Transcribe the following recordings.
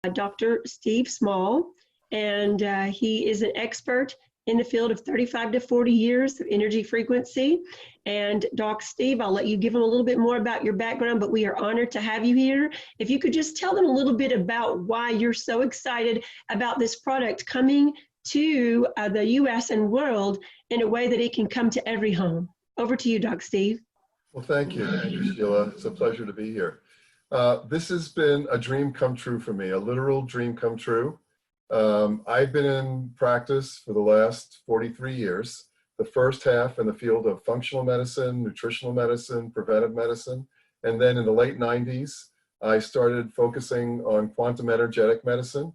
Dr. Steve Small, and he is an expert in the field of 35 to 40 years of energy frequency. And Doc Steve, I'll let you give them a little bit more about your background, but we are honored to have you here. If you could just tell them a little bit about why you're so excited about this product coming to the U.S. and world in a way that it can come to every home. Over to you, Doc Steve. Well, thank you. Thank you, Sheila. It's a pleasure to be here. This has been a dream come true for me, a literal dream come true. I've been in practice for the last 43 years, the first half in the field of functional medicine, nutritional medicine, preventive medicine. And then in the late 90s, I started focusing on quantum energetic medicine,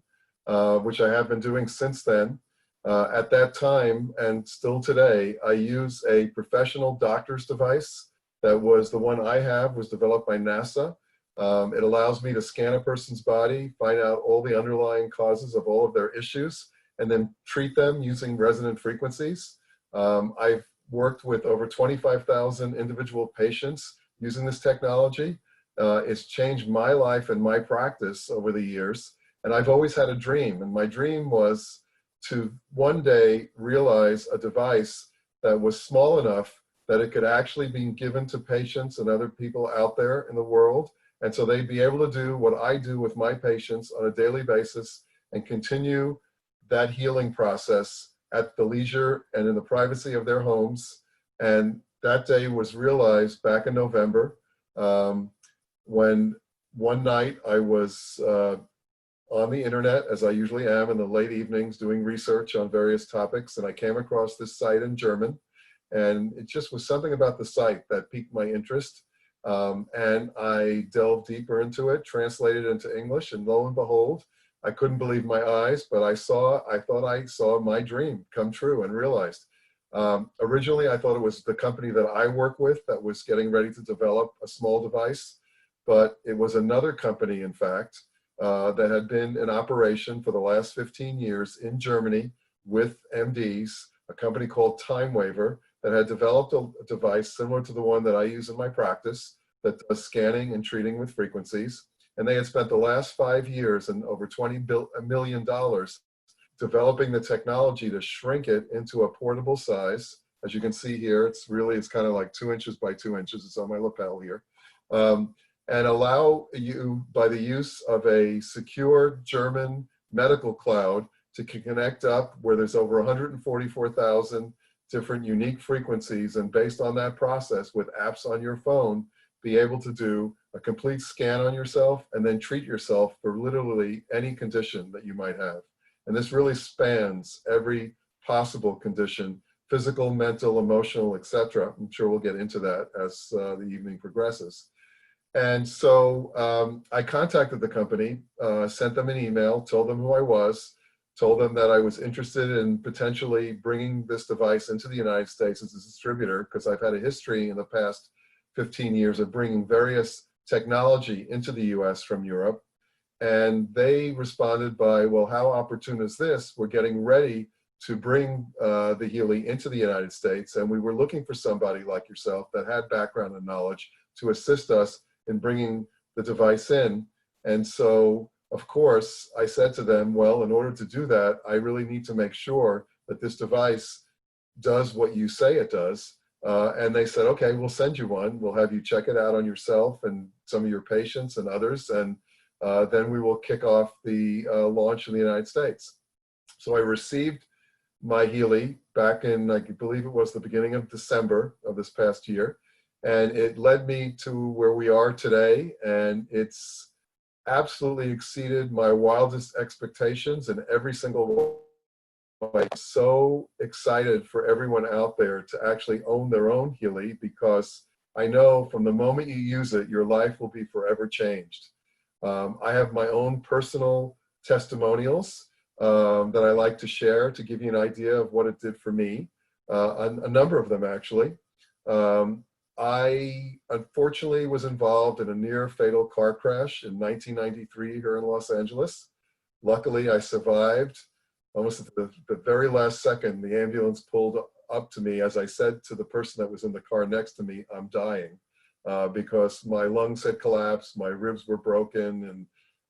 which I have been doing since then. At that time, and still today, I use a professional doctor's device. That was the one I have, was developed by NASA. It allows me to scan a person's body, find out all the underlying causes of all of their issues, and then treat them using resonant frequencies. I've worked with over 25,000 individual patients using this technology. It's changed my life and my practice over the years. And I've always had a dream. And my dream was to one day realize a device that was small enough that it could actually be given to patients and other people out there in the world. And so they'd be able to do what I do with my patients on a daily basis and continue that healing process at the leisure and in the privacy of their homes. And that day was realized back in November, when one night I was on the internet, as I usually am in the late evenings, doing research on various topics, and I came across this site in German. And it just was something about the site that piqued my interest. And I delved deeper into it, translated it into English, and lo and behold, I couldn't believe my eyes, but I thought I saw my dream come true and realized. Originally, I thought it was the company that I work with that was getting ready to develop a small device, but it was another company, in fact, that had been in operation for the last 15 years in Germany with MDs, a company called Time Waver, that had developed a device similar to the one that I use in my practice that does scanning and treating with frequencies. And they had spent the last 5 years and over $20 million developing the technology to shrink it into a portable size. As you can see here, it's kind of like 2 inches by 2 inches. It's on my lapel here. And allow you, by the use of a secure German medical cloud, to connect up where there's over 144,000 different unique frequencies, and based on that process with apps on your phone, be able to do a complete scan on yourself and then treat yourself for literally any condition that you might have. And this really spans every possible condition, physical, mental, emotional, etc. I'm sure we'll get into that as the evening progresses. And so I contacted the company, sent them an email, told them who I was, told them that I was interested in potentially bringing this device into the United States as a distributor, because I've had a history in the past 15 years of bringing various technology into the US from Europe. And they responded by, well, how opportune is this? We're getting ready to bring the Healy into the United States, and we were looking for somebody like yourself that had background and knowledge to assist us in bringing the device in. And so, of course, I said to them, well, in order to do that, I really need to make sure that this device does what you say it does. And they said, okay, we'll send you one. We'll have you check it out on yourself and some of your patients and others. And then we will kick off the launch in the United States. So I received my Healy back in, I believe it was the beginning of December of this past year. And it led me to where we are today. And it's absolutely exceeded my wildest expectations in every single way. I'm so excited for everyone out there to actually own their own Healy, because I know from the moment you use it, your life will be forever changed. I have my own personal testimonials that I like to share to give you an idea of what it did for me, a number of them actually. I unfortunately was involved in a near fatal car crash in 1993 here in Los Angeles. Luckily, I survived. Almost at the very last second, the ambulance pulled up to me as I said to the person that was in the car next to me, I'm dying, because my lungs had collapsed, my ribs were broken, and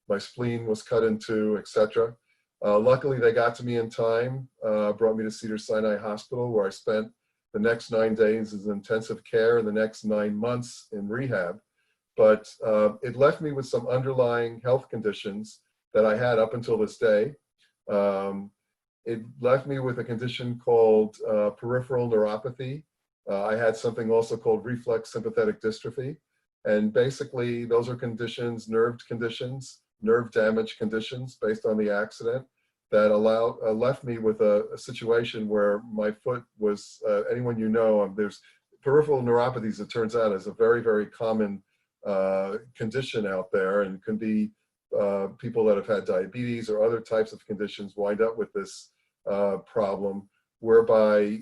my spleen was cut in two, etc. Luckily, they got to me in time, brought me to Cedars-Sinai Hospital, where I spent the next 9 days in intensive care and the next 9 months in rehab. But it left me with some underlying health conditions that I had up until this day. It left me with a condition called peripheral neuropathy. I had something also called reflex sympathetic dystrophy. And basically, those are conditions, nerve conditions, nerve damage conditions based on the accident that left me with a situation where my foot was, anyone you know, there's peripheral neuropathies, it turns out, is a very, very common condition out there, and can be people that have had diabetes or other types of conditions wind up with this problem, whereby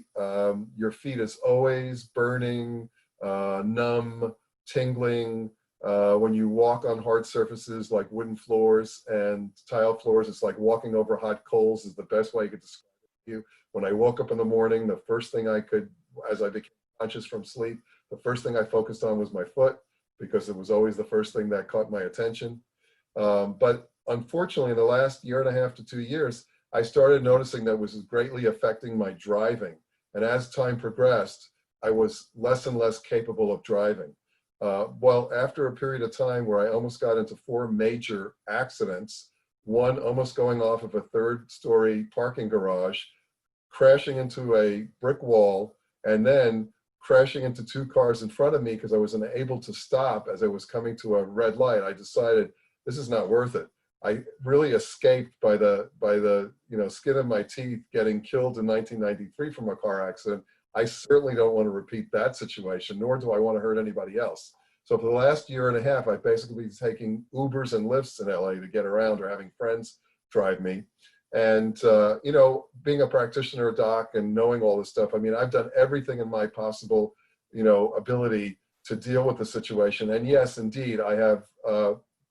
your feet is always burning, numb, tingling. When you walk on hard surfaces like wooden floors and tile floors, it's like walking over hot coals is the best way I could describe it to you. When I woke up in the morning, the first thing I could, as I became conscious from sleep, the first thing I focused on was my foot, because it was always the first thing that caught my attention. But unfortunately, in the last 1.5 to 2 years, I started noticing that was greatly affecting my driving. And as time progressed, I was less and less capable of driving. Well, after a period of time where I almost got into 4 major accidents, one almost going off of a 3rd-story parking garage, crashing into a brick wall, and then crashing into 2 cars in front of me because I was unable to stop as I was coming to a red light, I decided this is not worth it. I really escaped by the skin of my teeth getting killed in 1993 from a car accident. I certainly don't want to repeat that situation, nor do I want to hurt anybody else. So for the last 1.5 years, I've basically been taking Ubers and Lyfts in LA to get around, or having friends drive me. And, being a practitioner, doc, and knowing all this stuff, I mean, I've done everything in my possible, ability to deal with the situation. And yes, indeed, I have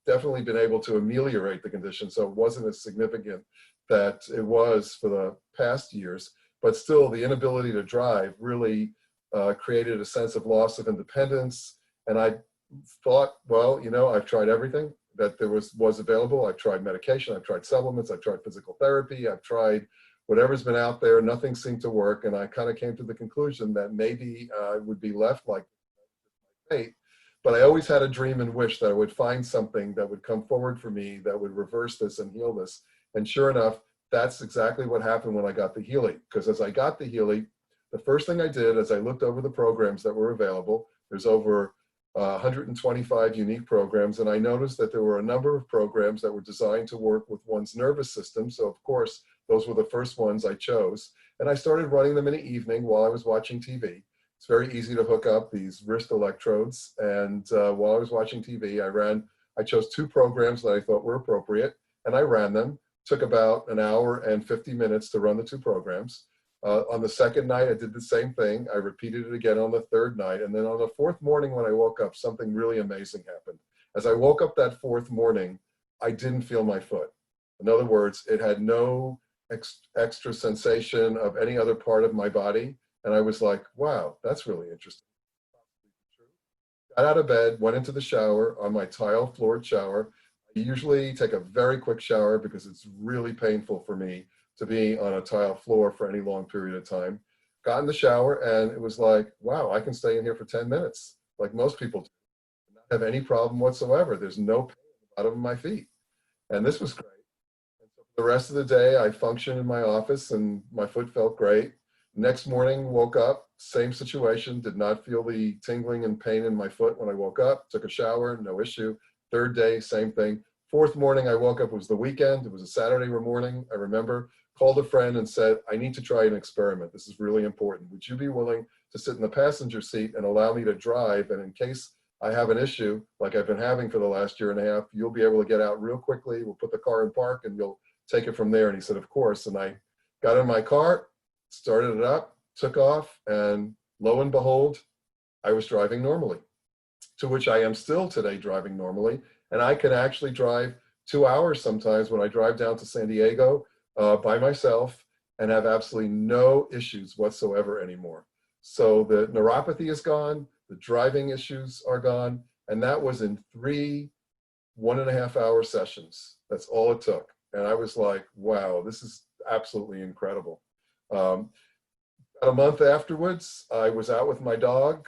definitely been able to ameliorate the condition. So it wasn't as significant that it was for the past years. But still, the inability to drive really created a sense of loss of independence. And I thought, well, I've tried everything that there was available. I've tried medication, I've tried supplements, I've tried physical therapy, I've tried whatever's been out there. Nothing seemed to work. And I kind of came to the conclusion that maybe I would be left like fate. But I always had a dream and wish that I would find something that would come forward for me that would reverse this and heal this. And sure enough, that's exactly what happened when I got the Healy. Because as I got the Healy, the first thing I did as I looked over the programs that were available, there's over 125 unique programs, and I noticed that there were a number of programs that were designed to work with one's nervous system. So of course, those were the first ones I chose. And I started running them in the evening while I was watching TV. It's very easy to hook up these wrist electrodes. And while I was watching TV, I chose 2 programs that I thought were appropriate, and I ran them. Took about 1 hour and 50 minutes to run the 2 programs. On the 2nd night, I did the same thing. I repeated it again on the 3rd night. And then on the 4th morning when I woke up, something really amazing happened. As I woke up that 4th morning, I didn't feel my foot. In other words, it had no extra sensation of any other part of my body. And I was like, wow, that's really interesting. Got out of bed, went into the shower on my tile floored shower. I usually take a very quick shower because it's really painful for me to be on a tile floor for any long period of time. Got in the shower and it was like, wow, I can stay in here for 10 minutes, like most people do. Not have any problem whatsoever. There's no pain at the bottom of my feet. And this was great. And so for the rest of the day, I functioned in my office and my foot felt great. Next morning, woke up, same situation, did not feel the tingling and pain in my foot when I woke up, took a shower, no issue. 3rd day, same thing. 4th morning, I woke up, it was the weekend, it was a Saturday morning, I remember, called a friend and said, I need to try an experiment. This is really important. Would you be willing to sit in the passenger seat and allow me to drive? And in case I have an issue, like I've been having for the last 1.5 years, you'll be able to get out real quickly. We'll put the car in park and you'll take it from there. And he said, of course. And I got in my car, started it up, took off, and lo and behold, I was driving normally, to which I am still today driving normally. And I can actually drive 2 hours sometimes when I drive down to San Diego by myself and have absolutely no issues whatsoever anymore. So the neuropathy is gone, the driving issues are gone, and that was in 3 1.5 hour sessions. That's all it took. And I was like, wow, this is absolutely incredible. About a month afterwards, I was out with my dog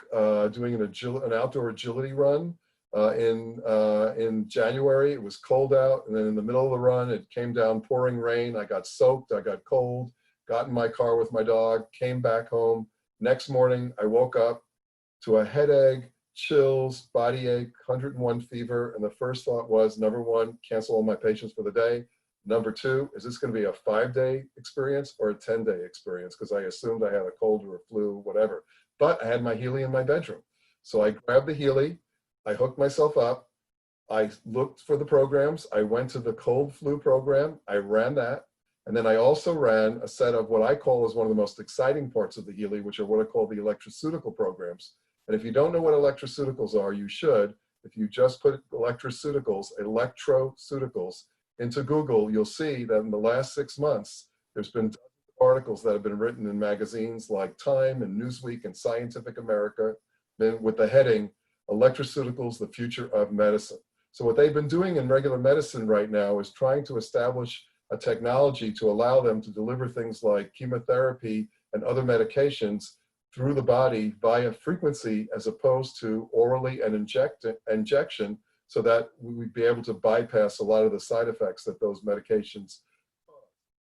doing an outdoor agility run in January. It was cold out, and then in the middle of the run, it came down pouring rain. I got soaked, I got cold, got in my car with my dog, came back home. Next morning, I woke up to a headache, chills, body ache, 101 fever, and the first thought was, number one, cancel all my patients for the day. Number two, is this going to be a 5-day experience or a 10-day experience? Because I assumed I had a cold or a flu, whatever. But I had my Healy in my bedroom. So I grabbed the Healy, I hooked myself up, I looked for the programs, I went to the cold flu program, I ran that, and then I also ran a set of what I call is one of the most exciting parts of the Healy, which are what I call the electroceutical programs. And if you don't know what electroceuticals are, you should. If you just put electroceuticals into Google, you'll see that in the last 6 months, there's been articles that have been written in magazines like Time and Newsweek and Scientific America with the heading, Electroceuticals, the Future of Medicine. So what they've been doing in regular medicine right now is trying to establish a technology to allow them to deliver things like chemotherapy and other medications through the body via frequency as opposed to orally and injection, so that we would be able to bypass a lot of the side effects that those medications cause.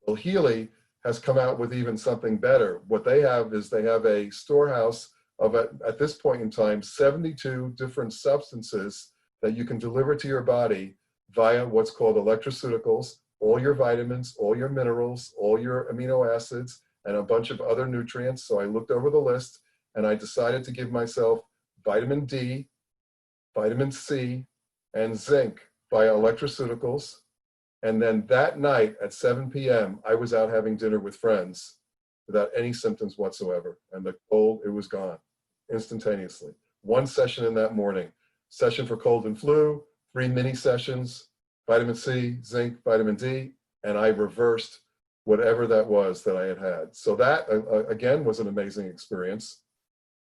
Well, Healy has come out with even something better. What they have is they have a storehouse of, at this point in time, 72 different substances that you can deliver to your body via what's called electroceuticals, all your vitamins, all your minerals, all your amino acids, and a bunch of other nutrients. So I looked over the list and I decided to give myself vitamin D, vitamin C, and zinc via electroceuticals. And then that night at 7 p.m., I was out having dinner with friends without any symptoms whatsoever. And the cold, it was gone instantaneously. One session in that morning, session for cold and flu, 3 mini sessions, vitamin C, zinc, vitamin D, and I reversed whatever that was that I had had. So that, again, was an amazing experience.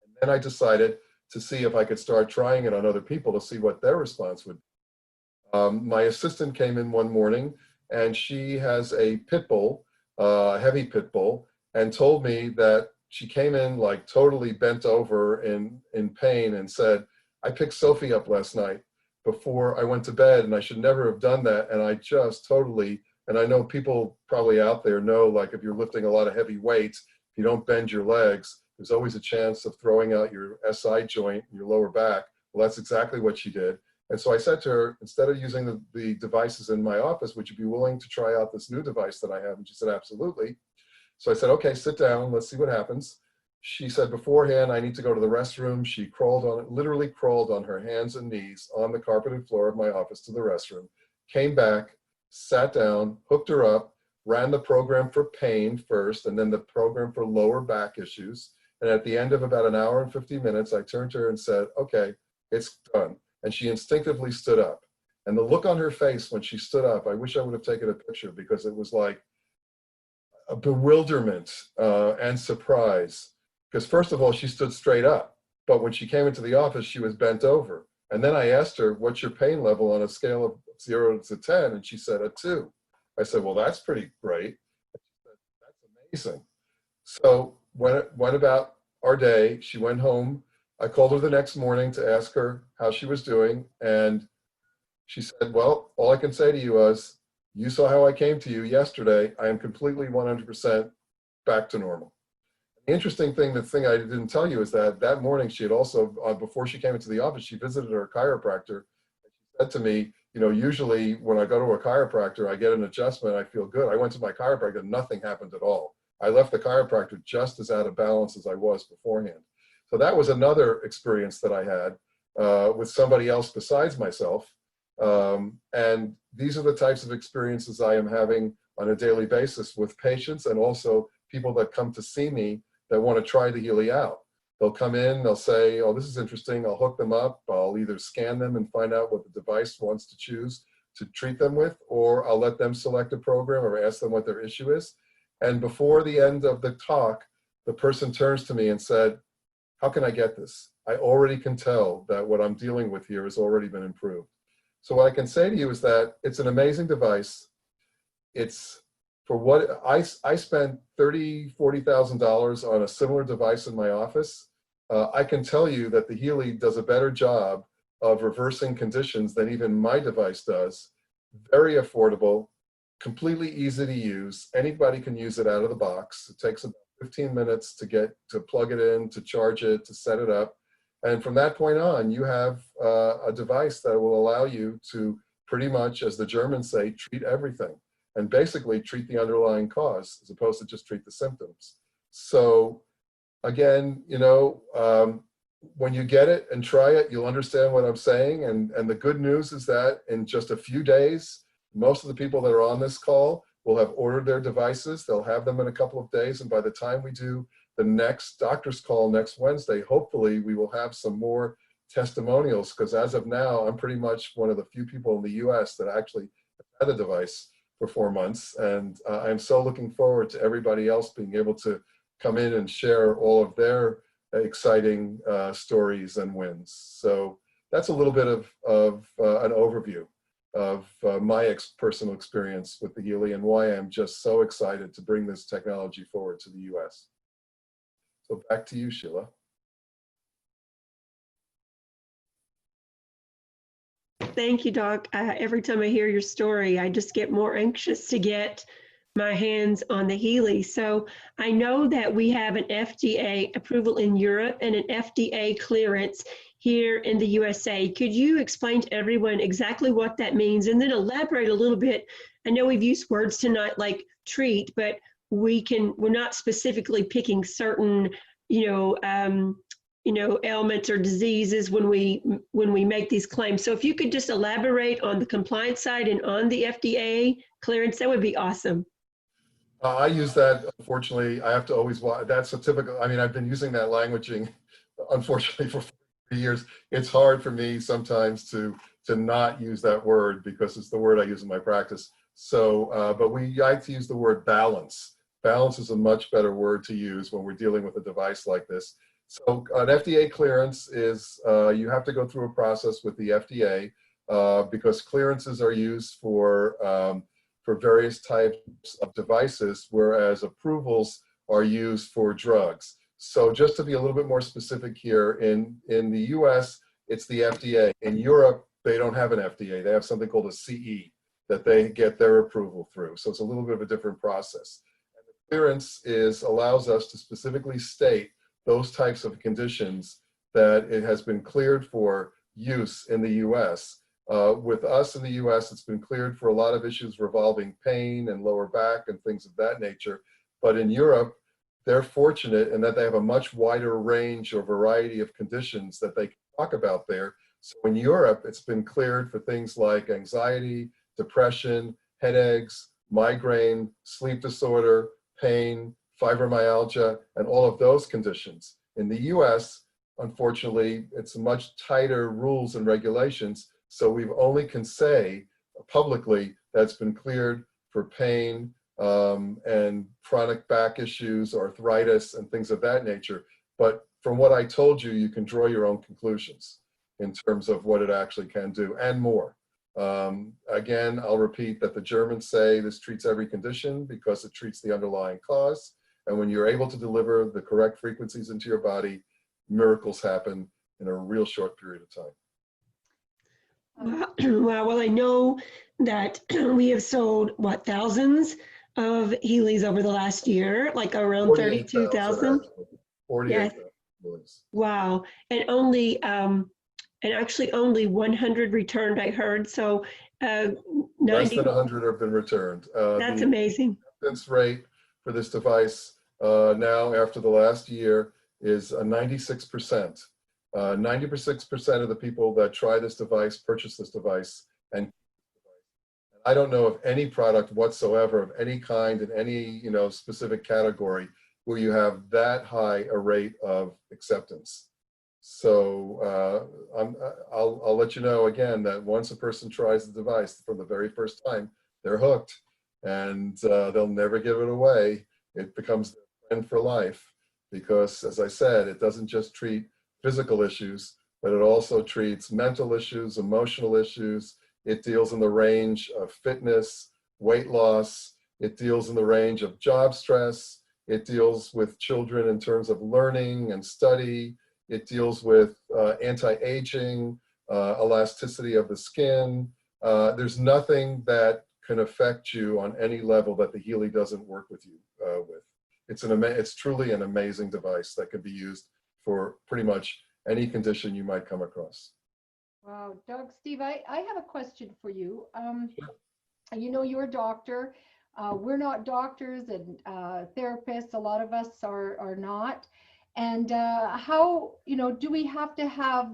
And then I decided to see if I could start trying it on other people to see what their response would be. My assistant came in one morning, and she has a pit bull, a heavy pit bull, and told me that she came in like totally bent over in pain and said, I picked Sophie up last night before I went to bed, and I should never have done that. And I just totally, and I know people probably out there know, like if you're lifting a lot of heavy weights, if you don't bend your legs, there's always a chance of throwing out your SI joint, your lower back. Well, that's exactly what she did. And so I said to her, instead of using the devices in my office, would you be willing to try out this new device that I have? And she said, absolutely. So I said, okay, sit down, let's see what happens. She said beforehand, I need to go to the restroom. She crawled on it, literally crawled on her hands and knees on the carpeted floor of my office to the restroom, came back, sat down, hooked her up, ran the program for pain first, and then the program for lower back issues. And at the end of about 1 hour and 50 minutes, I turned to her and said, okay, it's done. And she instinctively stood up. And the look on her face when she stood up, I wish I would have taken a picture, because it was like a bewilderment and surprise. Because first of all, she stood straight up. But when she came into the office, she was bent over. And then I asked her, what's your pain level on a scale of 0 to 10? And she said a 2. I said, well, that's pretty great. She said, that's amazing. So went about our day. She went home. I called her the next morning to ask her how she was doing. And she said, well, all I can say to you was, you saw how I came to you yesterday. I am completely 100% back to normal. The interesting thing, the thing I didn't tell you, is that that morning she had also, before she came into the office, she visited her chiropractor. And she said to me, you know, usually when I go to a chiropractor, I get an adjustment, I feel good. I went to my chiropractor, nothing happened at all. I left the chiropractor just as out of balance as I was beforehand. So that was another experience that I had with somebody else besides myself. And these are the types of experiences I am having on a daily basis with patients, and also people that come to see me that want to try the Healy out. They'll come in, they'll say, oh, this is interesting. I'll hook them up. I'll either scan them and find out what the device wants to choose to treat them with, or I'll let them select a program or ask them what their issue is. And before the end of the talk, the person turns to me and said, how can I get this? I already can tell that what I'm dealing with here has already been improved. So what I can say to you is that it's an amazing device. It's for what I spent $40,000 on a similar device in my office. I can tell you that the Healy does a better job of reversing conditions than even my device does. Very affordable, completely easy to use. Anybody can use it out of the box. It takes about 15 minutes to plug it in, to charge it, to set it up. And from that point on, you have a device that will allow you to pretty much, as the Germans say, treat everything, and basically treat the underlying cause as opposed to just treat the symptoms. So again, when you get it and try it, you'll understand what I'm saying. And the good news is that in just a few days, most of the people that are on this call will have ordered their devices. They'll have them in a couple of days. And by the time we do the next doctor's call next Wednesday, hopefully we will have some more testimonials, because as of now, I'm pretty much one of the few people in the US that actually had a device for 4 months. And I'm so looking forward to everybody else being able to come in and share all of their exciting stories and wins. So that's a little bit of an overview of my personal experience with the Healy and why I'm just so excited to bring this technology forward to the US. So back to you, Sheila. Thank you, Doc. Every time I hear your story, I just get more anxious to get my hands on the Healy. So I know that we have an FDA approval in Europe and an FDA clearance here in the USA. Could you explain to everyone exactly what that means, and then elaborate a little bit? I know we've used words tonight like treat, but we're not specifically picking certain, ailments or diseases when we make these claims. So if you could just elaborate on the compliance side and on the FDA clearance, that would be awesome. I use that, unfortunately, I have to always watch. That's a typical, I've been using that languaging, unfortunately, for 40 years. It's hard for me sometimes to not use that word because it's the word I use in my practice. So, but I like to use the word balance. Balance is a much better word to use when we're dealing with a device like this. So an FDA clearance is, you have to go through a process with the FDA because clearances are used for various types of devices, whereas approvals are used for drugs. So just to be a little bit more specific here, in the US, it's the FDA. In Europe, they don't have an FDA. They have something called a CE that they get their approval through. So it's a little bit of a different process. And the clearance allows us to specifically state those types of conditions that it has been cleared for use in the US. With us in the US, it's been cleared for a lot of issues revolving pain and lower back and things of that nature. But in Europe, they're fortunate in that they have a much wider range or variety of conditions that they can talk about there. So in Europe, it's been cleared for things like anxiety, depression, headaches, migraine, sleep disorder, pain, fibromyalgia, and all of those conditions. In the US, unfortunately, it's much tighter rules and regulations. So we only can say publicly that's been cleared for pain and chronic back issues, arthritis, and things of that nature. But from what I told you, you can draw your own conclusions in terms of what it actually can do and more. Again, I'll repeat that the Germans say this treats every condition because it treats the underlying cause. And when you're able to deliver the correct frequencies into your body, miracles happen in a real short period of time. Well, I know that we have sold, thousands of Healys over the last year, like around 32,000. 48,000. Yes. Wow. And actually only 100 returned, I heard. So less than 100 have been returned. That's amazing. The acceptance rate for this device now after the last year is 96%. 96% of the people that try this device purchase this device, and I don't know of any product whatsoever of any kind in any specific category where you have that high a rate of acceptance. So I'll let you know again that once a person tries the device for the very first time, they're hooked, and they'll never give it away. It becomes their friend for life because, as I said, it doesn't just treat physical issues, but it also treats mental issues, emotional issues. It deals in the range of fitness, weight loss. It deals in the range of job stress. It deals with children in terms of learning and study. It deals with anti-aging, elasticity of the skin. There's nothing that can affect you on any level that the Healy doesn't work with you with. It's truly an amazing device that can be used for pretty much any condition you might come across. Wow, Doug, Steve, I have a question for you. You know, you're a doctor. We're not doctors and therapists. A lot of us are not. And how, you know, do we have to have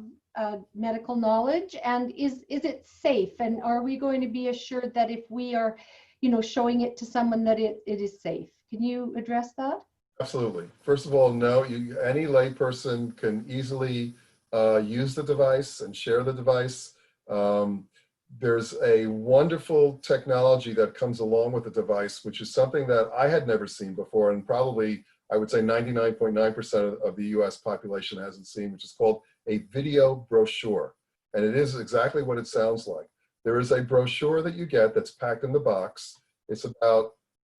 medical knowledge? And is it safe? And are we going to be assured that if we are, you know, showing it to someone that it is safe? Can you address that? Absolutely. First of all, no, any layperson can easily use the device and share the device. There's a wonderful technology that comes along with the device, which is something that I had never seen before, and probably I would say 99.9% of the US population hasn't seen, which is called a video brochure. And it is exactly what it sounds like. There is a brochure that you get that's packed in the box. It's about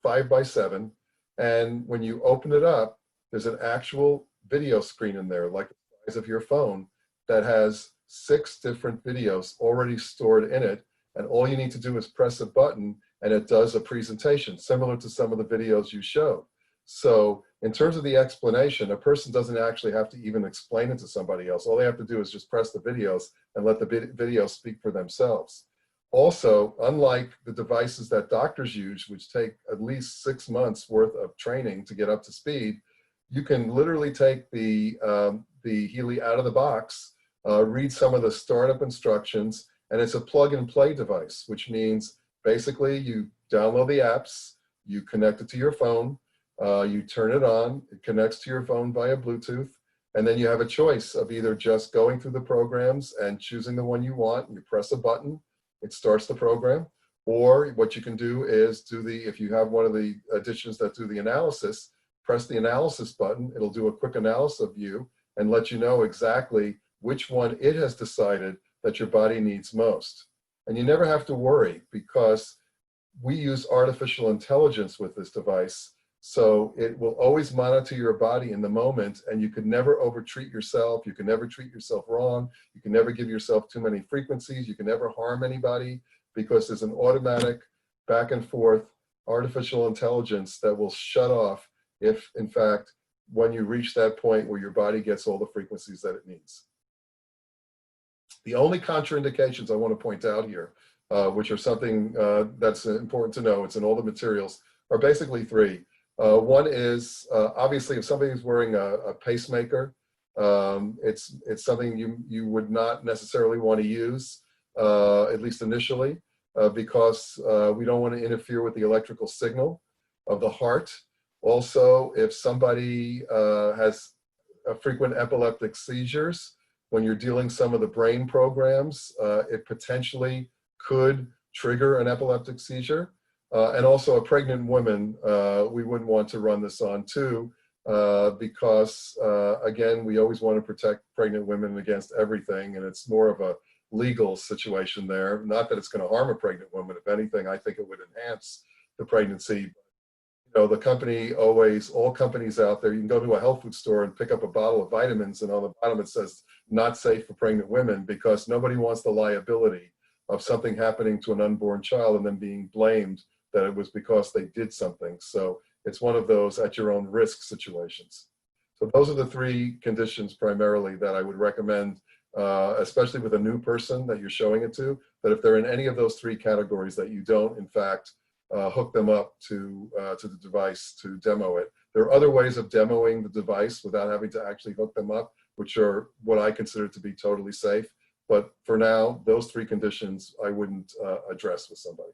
5 by 7. And when you open it up, there's an actual video screen in there, like the size of your phone, that has 6 different videos already stored in it. And all you need to do is press a button and it does a presentation similar to some of the videos you showed. So in terms of the explanation, a person doesn't actually have to even explain it to somebody else. All they have to do is just press the videos and let the videos speak for themselves. Also, unlike the devices that doctors use, which take at least 6 months worth of training to get up to speed, you can literally take the Healy out of the box, read some of the startup instructions, and it's a plug and play device, which means basically you download the apps, you connect it to your phone, you turn it on, it connects to your phone via Bluetooth, and then you have a choice of either just going through the programs and choosing the one you want, and you press a button, it starts the program, or what you can do is if you have one of the editions that do the analysis, press the analysis button, it'll do a quick analysis of you and let you know exactly which one it has decided that your body needs most. And you never have to worry because we use artificial intelligence with this device. So it will always monitor your body in the moment, and you can never overtreat yourself. You can never treat yourself wrong. You can never give yourself too many frequencies. You can never harm anybody because there's an automatic back and forth artificial intelligence that will shut off if, in fact, when you reach that point where your body gets all the frequencies that it needs. The only contraindications I want to point out here, which are something that's important to know, it's in all the materials, are basically 3. One is obviously if somebody's wearing a pacemaker, it's something you would not necessarily want to use, at least initially, because we don't want to interfere with the electrical signal of the heart. Also, if somebody has frequent epileptic seizures, when you're dealing some of the brain programs, it potentially could trigger an epileptic seizure. And also a pregnant woman, we wouldn't want to run this on too, because again, we always want to protect pregnant women against everything, and it's more of a legal situation there. Not that it's going to harm a pregnant woman. If anything, I think it would enhance the pregnancy. You know, the company all companies out there, you can go to a health food store and pick up a bottle of vitamins, and on the bottom it says not safe for pregnant women, because nobody wants the liability of something happening to an unborn child and then being blamed that it was because they did something. So it's one of those at your own risk situations. So those are the 3 conditions primarily that I would recommend, especially with a new person that you're showing it to, that if they're in any of those 3 categories, that you don't, in fact, hook them up to the device to demo it. There are other ways of demoing the device without having to actually hook them up, which are what I consider to be totally safe. But for now, those 3 conditions I wouldn't address with somebody.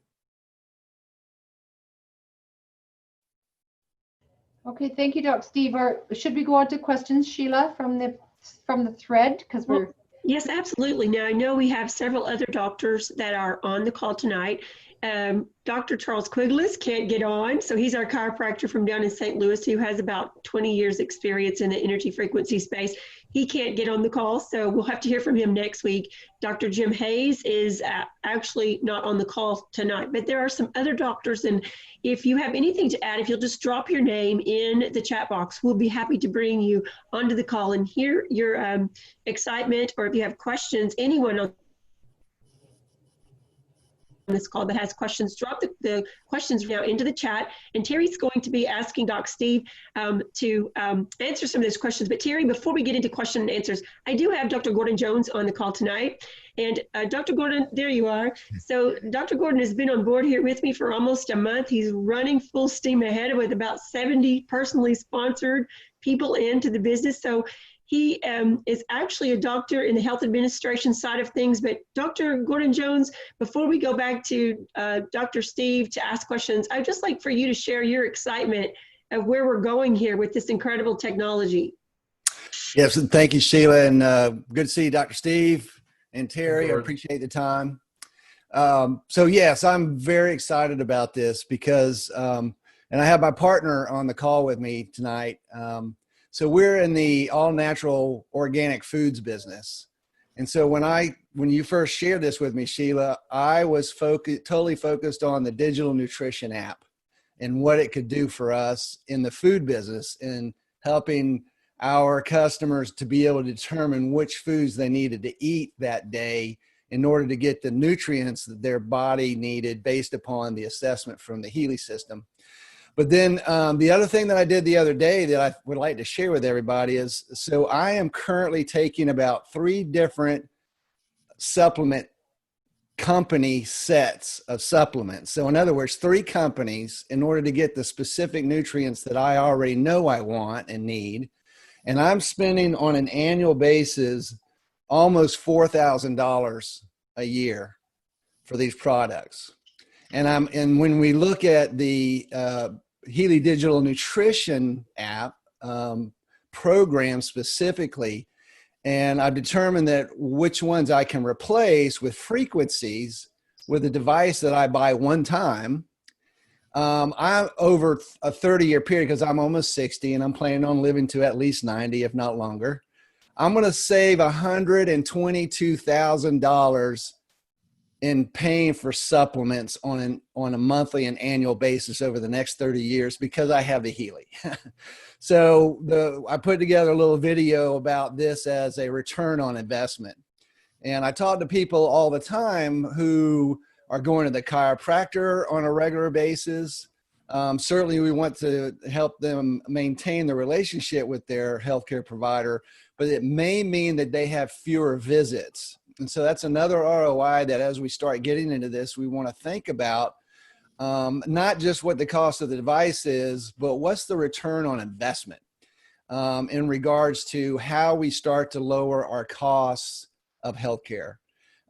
Okay, thank you, Dr. Steve. Should we go on to questions, Sheila, from the thread? Because we're Yes, absolutely. Now, I know we have several other doctors that are on the call tonight. Dr. Charles Quigless can't get on, so he's our chiropractor from down in St. Louis who has about 20 years experience in the energy frequency space. he can't get on the call, so we'll have to hear from him next week. Dr. Jim Hayes is actually not on the call tonight, but there are some other doctors, and if you have anything to add, if you'll just drop your name in the chat box, we'll be happy to bring you onto the call and hear your excitement, or if you have questions, anyone on this call that has questions, drop the questions now into the chat, and Terry's going to be asking Doc Steve to answer some of those questions. But Terry, before we get into question and answers, I do have Dr. Gordon Jones on the call tonight. And Dr. Gordon, there you are. So Dr. Gordon has been on board here with me for almost a month. He's running full steam ahead with about 70 personally sponsored people into the business. So he is actually a doctor in the health administration side of things. But Dr. Gordon Jones, before we go back to Dr. Steve to ask questions, I'd just like for you to share your excitement of where we're going here with this incredible technology. Yes, and thank you, Sheila, and good to see you, Dr. Steve and Terry. I appreciate the time. So yes, I'm very excited about this because, and I have my partner on the call with me tonight. So we're in the all natural organic foods business. And so when you first shared this with me, Sheila, I was totally focused on the digital nutrition app and what it could do for us in the food business and helping our customers to be able to determine which foods they needed to eat that day in order to get the nutrients that their body needed based upon the assessment from the Healy system. But then the other thing that I did the other day that I would like to share with everybody is, so I am currently taking about 3 different supplement company sets of supplements. So in other words, 3 companies in order to get the specific nutrients that I already know I want and need. And I'm spending on an annual basis almost $4,000 a year for these products. And when we look at the Healy Digital Nutrition app program specifically, and I've determined that which ones I can replace with frequencies with a device that I buy one time. I'm over a 30-year period because I'm almost 60 and I'm planning on living to at least 90, if not longer. I'm going to save $122,000 in paying for supplements on a monthly and annual basis over the next 30 years because I have the Healy. So I put together a little video about this as a return on investment. And I talk to people all the time who are going to the chiropractor on a regular basis. Certainly we want to help them maintain the relationship with their healthcare provider, but it may mean that they have fewer visits. And so that's another ROI that as we start getting into this, we want to think about not just what the cost of the device is, but what's the return on investment in regards to how we start to lower our costs of healthcare.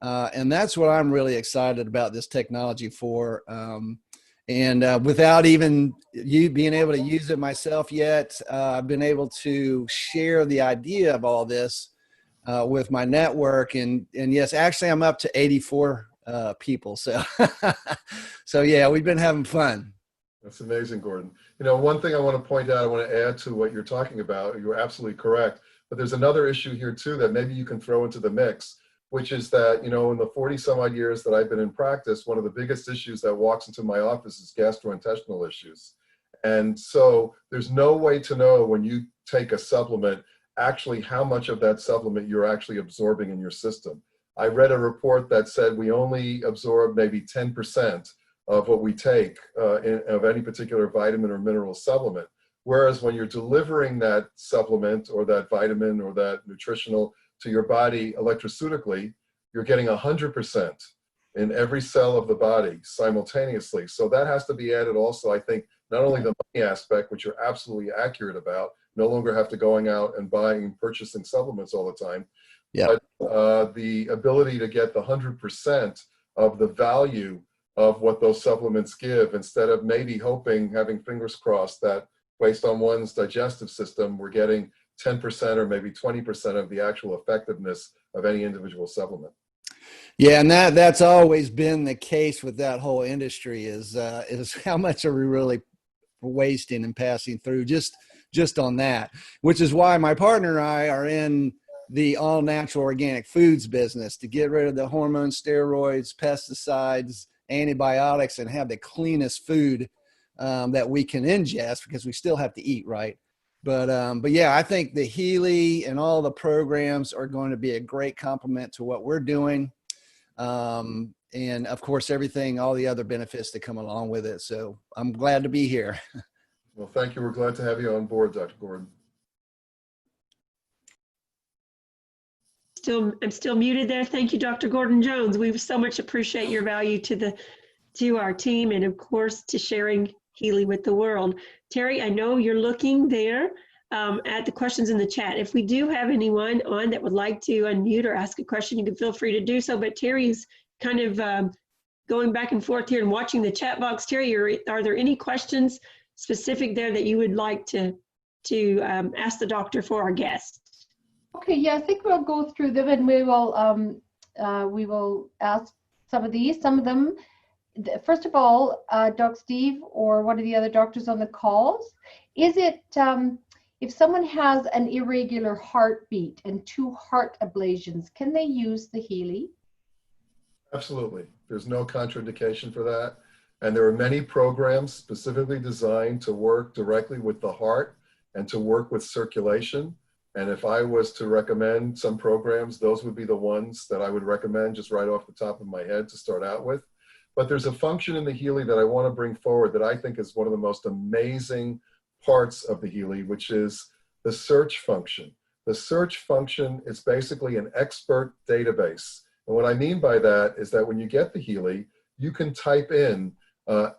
And that's what I'm really excited about this technology for. And without even you being able to use it myself yet, I've been able to share the idea of all this with my network. And yes, actually I'm up to 84 people. So, so yeah, we've been having fun. That's amazing, Gordon. You know, one thing I want to point out, I want to add to what you're talking about. You're absolutely correct. But there's another issue here too that maybe you can throw into the mix, which is that, you know, in the 40 some odd years that I've been in practice, one of the biggest issues that walks into my office is gastrointestinal issues. And so there's no way to know when you take a supplement, actually how much of that supplement you're actually absorbing in your system. I read a report that said we only absorb maybe 10% of what we take of any particular vitamin or mineral supplement. Whereas when you're delivering that supplement or that vitamin or that nutritional to your body electroceutically, you're getting 100% in every cell of the body simultaneously. So that has to be added also, I think, not only the money aspect, which you're absolutely accurate about, no longer have to going out and buying and purchasing supplements all the time, yeah, but the ability to get the 100% of the value of what those supplements give, instead of maybe hoping, having fingers crossed that based on one's digestive system, we're getting 10% or maybe 20% of the actual effectiveness of any individual supplement. Yeah, and that's always been the case with that whole industry is how much are we really wasting and passing through just just on that, which is why my partner and I are in the all natural organic foods business, to get rid of the hormones, steroids, pesticides, antibiotics, and have the cleanest food that we can ingest, because we still have to eat, right? But yeah, I think the Healy and all the programs are going to be a great complement to what we're doing. And of course, everything, all the other benefits that come along with it. So I'm glad to be here. Well, thank you. We're glad to have you on board, Dr. Gordon. I'm still muted there. Thank you, Dr. Gordon Jones. We so much appreciate your value to our team, and of course to sharing Healy with the world. Terry, I know you're looking there at the questions in the chat. If we do have anyone on that would like to unmute or ask a question, you can feel free to do so. But Terry's kind of going back and forth here and watching the chat box. Terry, are there any questions specific there that you would like to ask the doctor for our guest? Okay, yeah, I think we'll go through them, and we will ask some of these. Some of them, first of all, Doc Steve or one of the other doctors on the calls, is it if someone has an irregular heartbeat and 2 heart ablations, can they use the Healy? Absolutely. There's no contraindication for that. And there are many programs specifically designed to work directly with the heart and to work with circulation. And if I was to recommend some programs, those would be the ones that I would recommend just right off the top of my head to start out with. But there's a function in the Healy that I want to bring forward that I think is one of the most amazing parts of the Healy, which is the search function. The search function is basically an expert database. And what I mean by that is that when you get the Healy, you can type in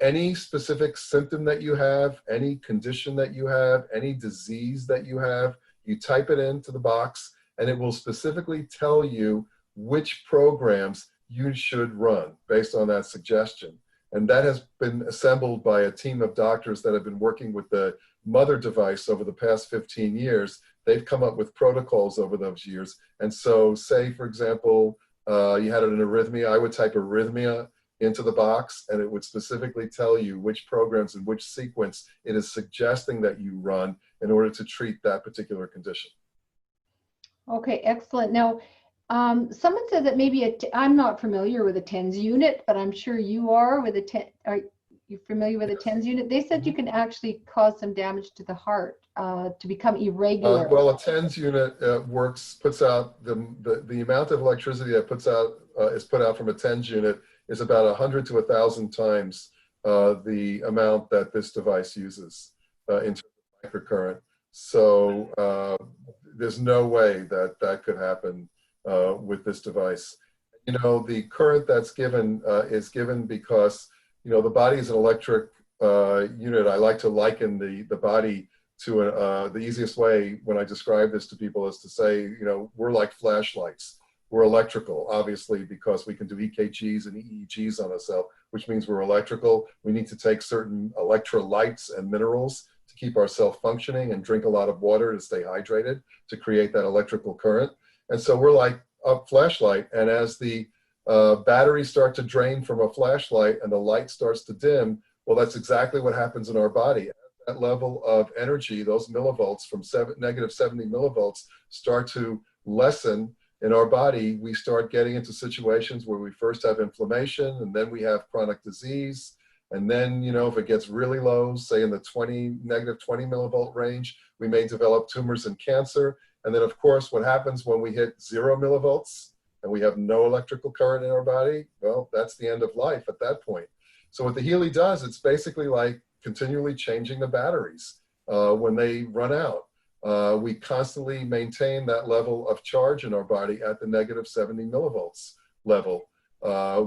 any specific symptom that you have, any condition that you have, any disease that you have. You type it into the box, and it will specifically tell you which programs you should run based on that suggestion. And that has been assembled by a team of doctors that have been working with the mother device over the past 15 years. They've come up with protocols over those years. And so say, for example, you had an arrhythmia, I would type arrhythmia into the box, and it would specifically tell you which programs and which sequence it is suggesting that you run in order to treat that particular condition. Okay, excellent. Now, someone said that maybe I'm not familiar with a TENS unit, but I'm sure you are with are you familiar with a TENS unit? They said you can actually cause some damage to the heart to become irregular. Well, a TENS unit puts out the amount of electricity that is put out from a TENS unit is about 100 to 1,000 times the amount that this device uses in terms of microcurrent. So there's no way that that could happen with this device. You know, the current that's given is given because, you know, the body is an electric unit. I like to liken the body to the easiest way when I describe this to people is to say, you know, we're like flashlights. We're electrical, obviously, because we can do EKGs and EEGs on a cell, which means we're electrical. We need to take certain electrolytes and minerals to keep our cell functioning and drink a lot of water to stay hydrated to create that electrical current. And so we're like a flashlight. And as the batteries start to drain from a flashlight and the light starts to dim, well, that's exactly what happens in our body. At that level of energy, those millivolts from negative 70 millivolts start to lessen in our body. We start getting into situations where we first have inflammation, and then we have chronic disease. And then, you know, if it gets really low, say in the negative 20 millivolt range, we may develop tumors and cancer. And then, of course, what happens when we hit 0 millivolts and we have no electrical current in our body? Well, that's the end of life at that point. So what the Healy does, it's basically like continually changing the batteries when they run out. We constantly maintain that level of charge in our body at the negative 70 millivolts level,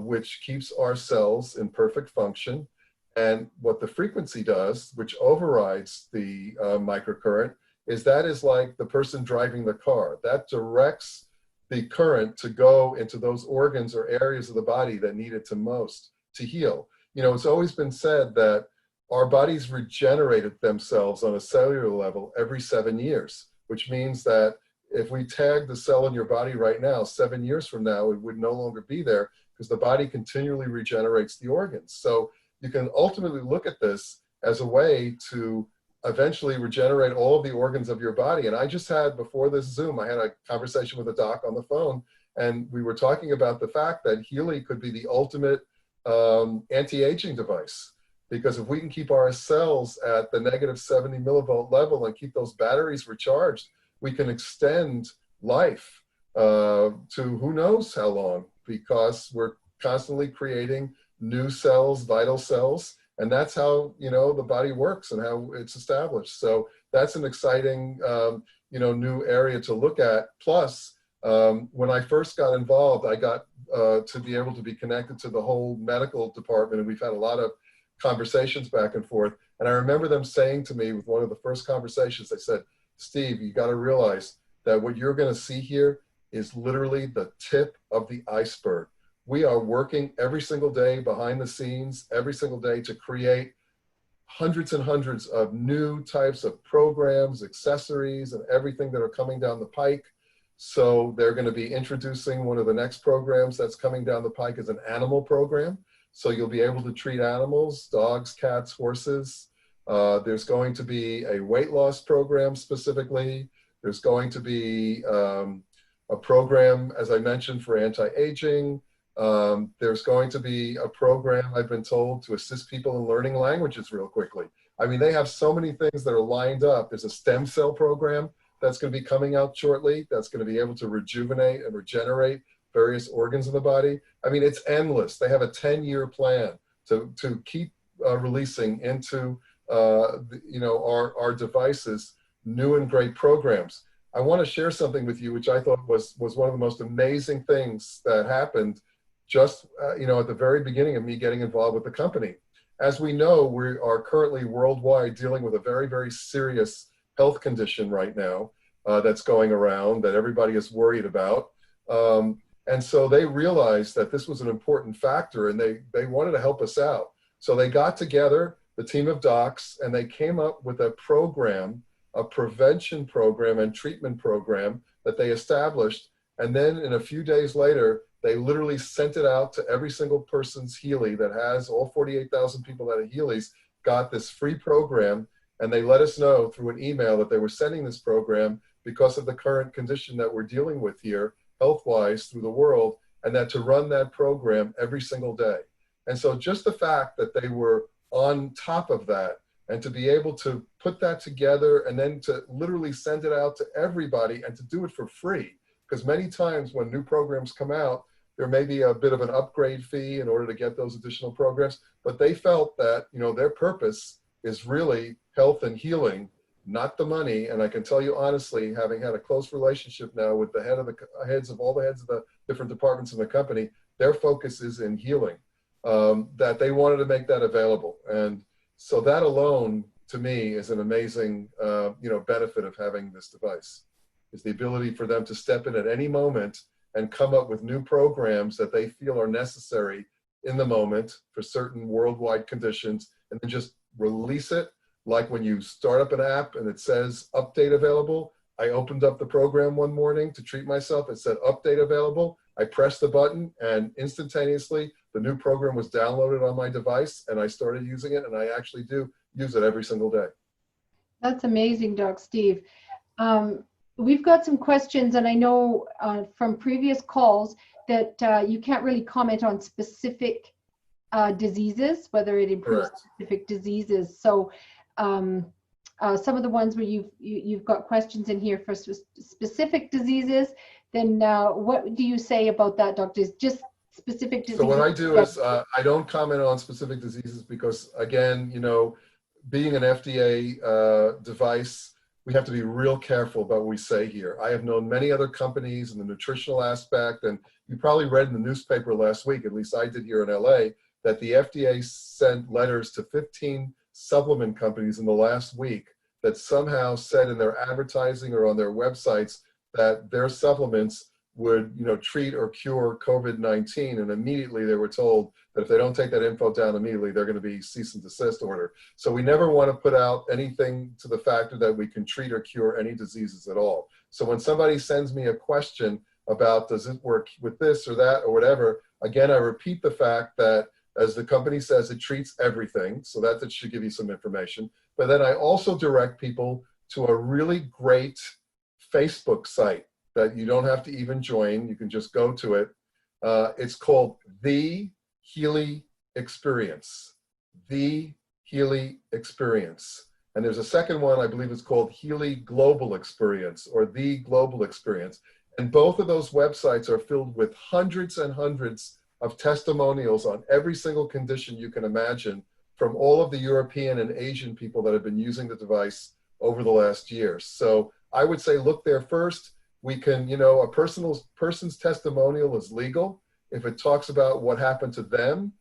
which keeps our cells in perfect function. And what the frequency does, which overrides the microcurrent, is that is like the person driving the car. That directs the current to go into those organs or areas of the body that need it to most to heal. You know, it's always been said that our bodies regenerated themselves on a cellular level every 7 years, which means that if we tag the cell in your body right now, 7 years from now, it would no longer be there because the body continually regenerates the organs. So you can ultimately look at this as a way to eventually regenerate all of the organs of your body. And I just had, before this Zoom, I had a conversation with a doc on the phone, and we were talking about the fact that Healy could be the ultimate anti-aging device. Because if we can keep our cells at the negative 70 millivolt level and keep those batteries recharged, we can extend life to who knows how long, because we're constantly creating new cells, vital cells, and that's how, you know, the body works and how it's established. So that's an exciting, you know, new area to look at. Plus, when I first got involved, I got to be able to be connected to the whole medical department, and we've had a lot of conversations back and forth. And I remember them saying to me with one of the first conversations, they said, Steve, you got to realize that what you're going to see here is literally the tip of the iceberg. We are working every single day behind the scenes, every single day, to create hundreds and hundreds of new types of programs, accessories, and everything that are coming down the pike. So they're going to be introducing one of the next programs that's coming down the pike is an animal program. So you'll be able to treat animals, dogs, cats, horses. There's going to be a weight loss program specifically. There's going to be a program, as I mentioned, for anti-aging. There's going to be a program, I've been told, to assist people in learning languages real quickly. I mean, they have so many things that are lined up. There's a stem cell program that's going to be coming out shortly that's going to be able to rejuvenate and regenerate various organs in the body. I mean, it's endless. They have a 10-year plan to keep releasing into you know, our devices new and great programs. I want to share something with you, which I thought was one of the most amazing things that happened just you know, at the very beginning of me getting involved with the company. As we know, we are currently worldwide dealing with a very, very serious health condition right now that's going around that everybody is worried about. And so they realized that this was an important factor, and they wanted to help us out. So they got together, the team of docs, and they came up with a program, a prevention program and treatment program that they established. And then in a few days later, they literally sent it out to every single person's Healy that has, all 48,000 people that have Healys got this free program. And they let us know through an email that they were sending this program because of the current condition that we're dealing with here, health-wise, through the world, and that to run that program every single day. And so just the fact that they were on top of that, and to be able to put that together and then to literally send it out to everybody and to do it for free, because many times when new programs come out, there may be a bit of an upgrade fee in order to get those additional programs, but they felt that, you know, their purpose is really health and healing, not the money. And I can tell you honestly, having had a close relationship now with the heads of all the different departments in the company, their focus is in healing, that they wanted to make that available. And so that alone, to me, is an amazing, you know, benefit of having this device, is the ability for them to step in at any moment and come up with new programs that they feel are necessary in the moment for certain worldwide conditions, and then just release it. Like when you start up an app and it says update available, I opened up the program one morning to treat myself. It said update available. I pressed the button and instantaneously the new program was downloaded on my device, and I started using it, and I actually do use it every single day. That's amazing, Doc Steve. We've got some questions, and I know from previous calls that you can't really comment on specific diseases, whether it improves Correct. specific diseases. So some of the ones where you've got questions in here for specific diseases, then what do you say about that, doctors? Just specific diseases? So what I do is I don't comment on specific diseases because, again, you know, being an FDA device, we have to be real careful about what we say here. I have known many other companies in the nutritional aspect, and you probably read in the newspaper last week, at least I did here in LA, that the FDA sent letters to 15 supplement companies in the last week that somehow said in their advertising or on their websites that their supplements would, you know, treat or cure COVID-19, and immediately they were told that if they don't take that info down immediately, they're going to be cease and desist order. So we never want to put out anything to the factor that we can treat or cure any diseases at all. So when somebody sends me a question about does it work with this or that or whatever, again, I repeat the fact that As the company says, it treats everything. So that should give you some information. But then I also direct people to a really great Facebook site that you don't have to even join. You can just go to it. It's called The Healy Experience. The Healy Experience. And there's a second one, I believe it's called Healy Global Experience or The Global Experience. And both of those websites are filled with hundreds and hundreds of testimonials on every single condition you can imagine from all of the European and Asian people that have been using the device over the last year. So I would say look there first. We can, a person's testimonial is legal if it talks about what happened to them,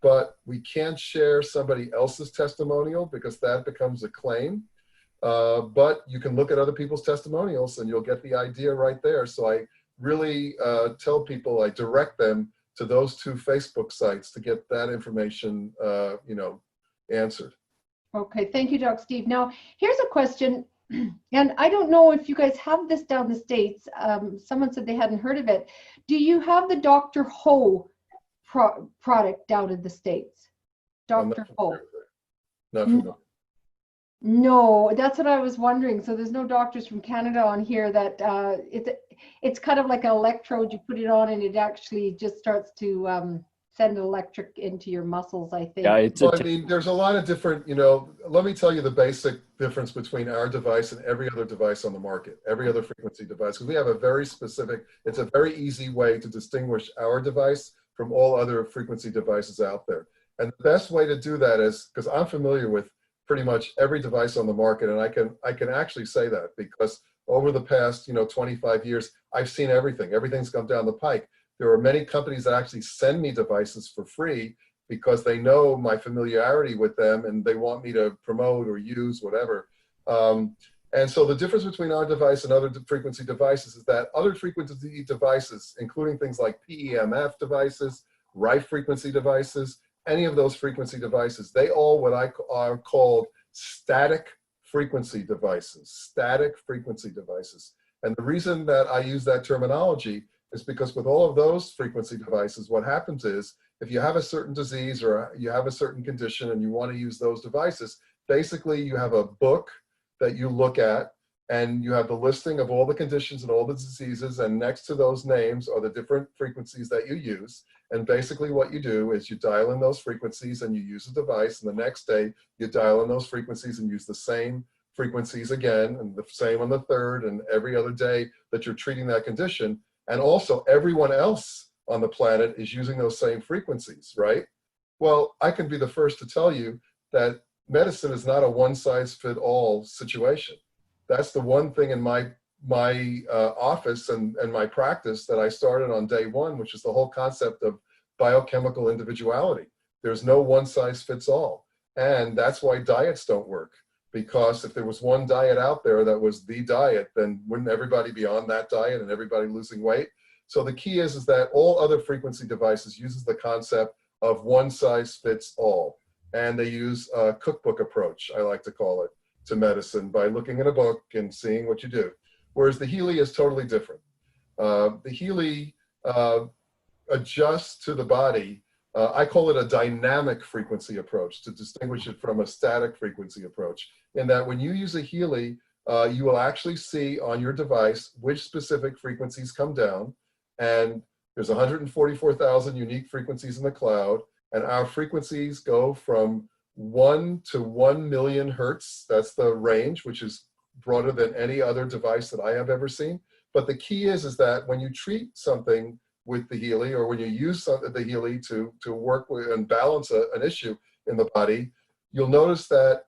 but we can't share somebody else's testimonial because that becomes a claim. But you can look at other people's testimonials and you'll get the idea right there. So I really tell people, I direct them to those two Facebook sites to get that information, answered. Okay, thank you, Doc Steve. Now, here's a question, and I don't know if you guys have this down the States. Someone said they hadn't heard of it. Do you have the Dr. Ho product down in the States? Dr. Ho. Not familiar. No, that's what I was wondering. So there's no doctors from Canada on here that it's kind of like an electrode. You put it on and it actually just starts to send electric into your muscles, I think. Yeah, I mean, there's a lot of different, let me tell you the basic difference between our device and every other device on the market, every other frequency device, because we have a very specific, it's a very easy way to distinguish our device from all other frequency devices out there. And the best way to do that is, because I'm familiar with pretty much every device on the market, and I can actually say that because over the past 25 years, I've seen everything. Everything's come down the pike. There are many companies that actually send me devices for free because they know my familiarity with them and they want me to promote or use whatever. And so the difference between our device and other frequency devices is that other frequency devices, including things like PEMF devices, Rife frequency devices, any of those frequency devices, they all what I are called static frequency devices, static frequency devices. And the reason that I use that terminology is because with all of those frequency devices, what happens is if you have a certain disease or you have a certain condition and you want to use those devices, basically you have a book that you look at and you have the listing of all the conditions and all the diseases, and next to those names are the different frequencies that you use. And basically what you do is you dial in those frequencies and you use a device, and the next day you dial in those frequencies and use the same frequencies again, and the same on the third and every other day that you're treating that condition. And also everyone else on the planet is using those same frequencies, right? Well, I can be the first to tell you that medicine is not a one-size-fits-all situation. That's the one thing in my office and my practice that I started on day one, which is the whole concept of biochemical individuality. There's no one-size-fits-all. And that's why diets don't work. Because if there was one diet out there that was the diet, then wouldn't everybody be on that diet and everybody losing weight? So the key is that all other frequency devices uses the concept of one size fits all. And they use a cookbook approach, I like to call it, to medicine by looking at a book and seeing what you do. Whereas the Healy is totally different. The Healy adjusts to the body. I call it a dynamic frequency approach to distinguish it from a static frequency approach. In that when you use a Healy, you will actually see on your device which specific frequencies come down. And there's 144,000 unique frequencies in the cloud. And our frequencies go from 1 to 1 million hertz. That's the range, which is broader than any other device that I have ever seen. But the key is that when you treat something with the Healy, or when you use the Healy to work with and balance an issue in the body, you'll notice that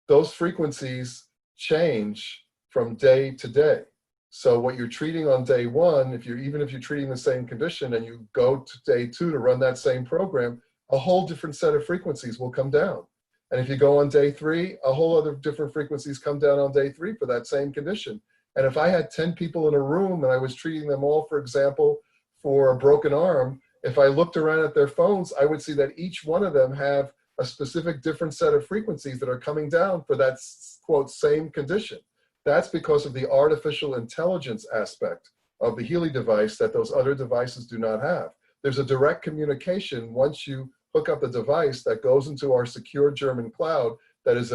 those frequencies change from day to day. So what you're treating on day one, even if you're treating the same condition and you go to day two to run that same program, a whole different set of frequencies will come down. And if you go on day three, a whole other different frequencies come down on day three for that same condition. And if I had 10 people in a room and I was treating them all, for example, for a broken arm, if I looked around at their phones, I would see that each one of them have a specific different set of frequencies that are coming down for that, quote, same condition. That's because of the artificial intelligence aspect of the Healy device that those other devices do not have. There's a direct communication once you hook up the device that goes into our secure German cloud that is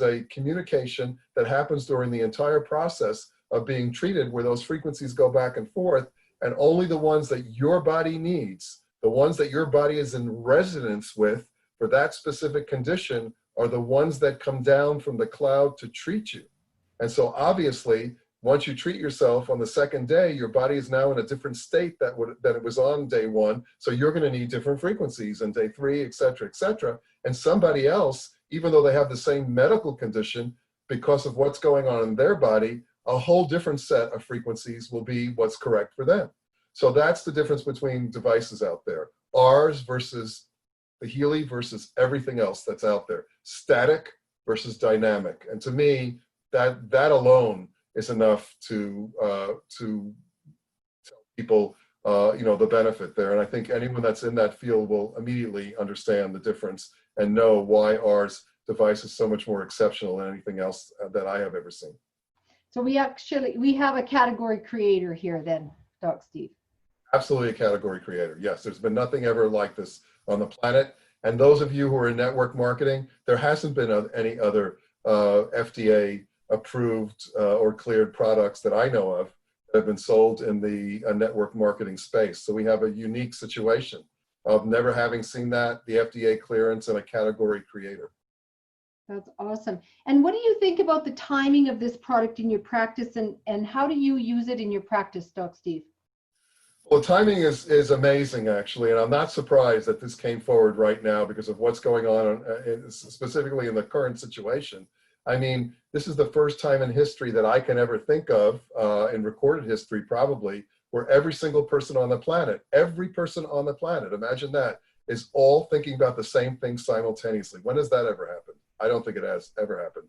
a communication that happens during the entire process of being treated, where those frequencies go back and forth, and only the ones that your body needs, the ones that your body is in resonance with for that specific condition, are the ones that come down from the cloud to treat you. And so obviously, once you treat yourself on the second day, your body is now in a different state than it was on day one. So you're going to need different frequencies on day 3, et cetera, et cetera. And somebody else, even though they have the same medical condition, because of what's going on in their body, a whole different set of frequencies will be what's correct for them. So that's the difference between devices out there. Ours versus the Healy versus everything else that's out there. Static versus dynamic. And to me, that alone is enough to tell people the benefit there. And I think anyone that's in that field will immediately understand the difference and know why ours device is so much more exceptional than anything else that I have ever seen. So we have a category creator here then, Doc Steve. Absolutely a category creator. Yes, there's been nothing ever like this on the planet. And those of you who are in network marketing, there hasn't been any other FDA approved or cleared products that I know of that have been sold in the network marketing space. So we have a unique situation of never having seen that, the FDA clearance, and a category creator. That's awesome. And what do you think about the timing of this product in your practice, and how do you use it in your practice, Doc Steve? Well, timing is amazing, actually, and I'm not surprised that this came forward right now because of what's going on, specifically in the current situation. I mean, this is the first time in history that I can ever think of, in recorded history probably, where every single person on the planet, imagine that, is all thinking about the same thing simultaneously. When has that ever happened? I don't think it has ever happened.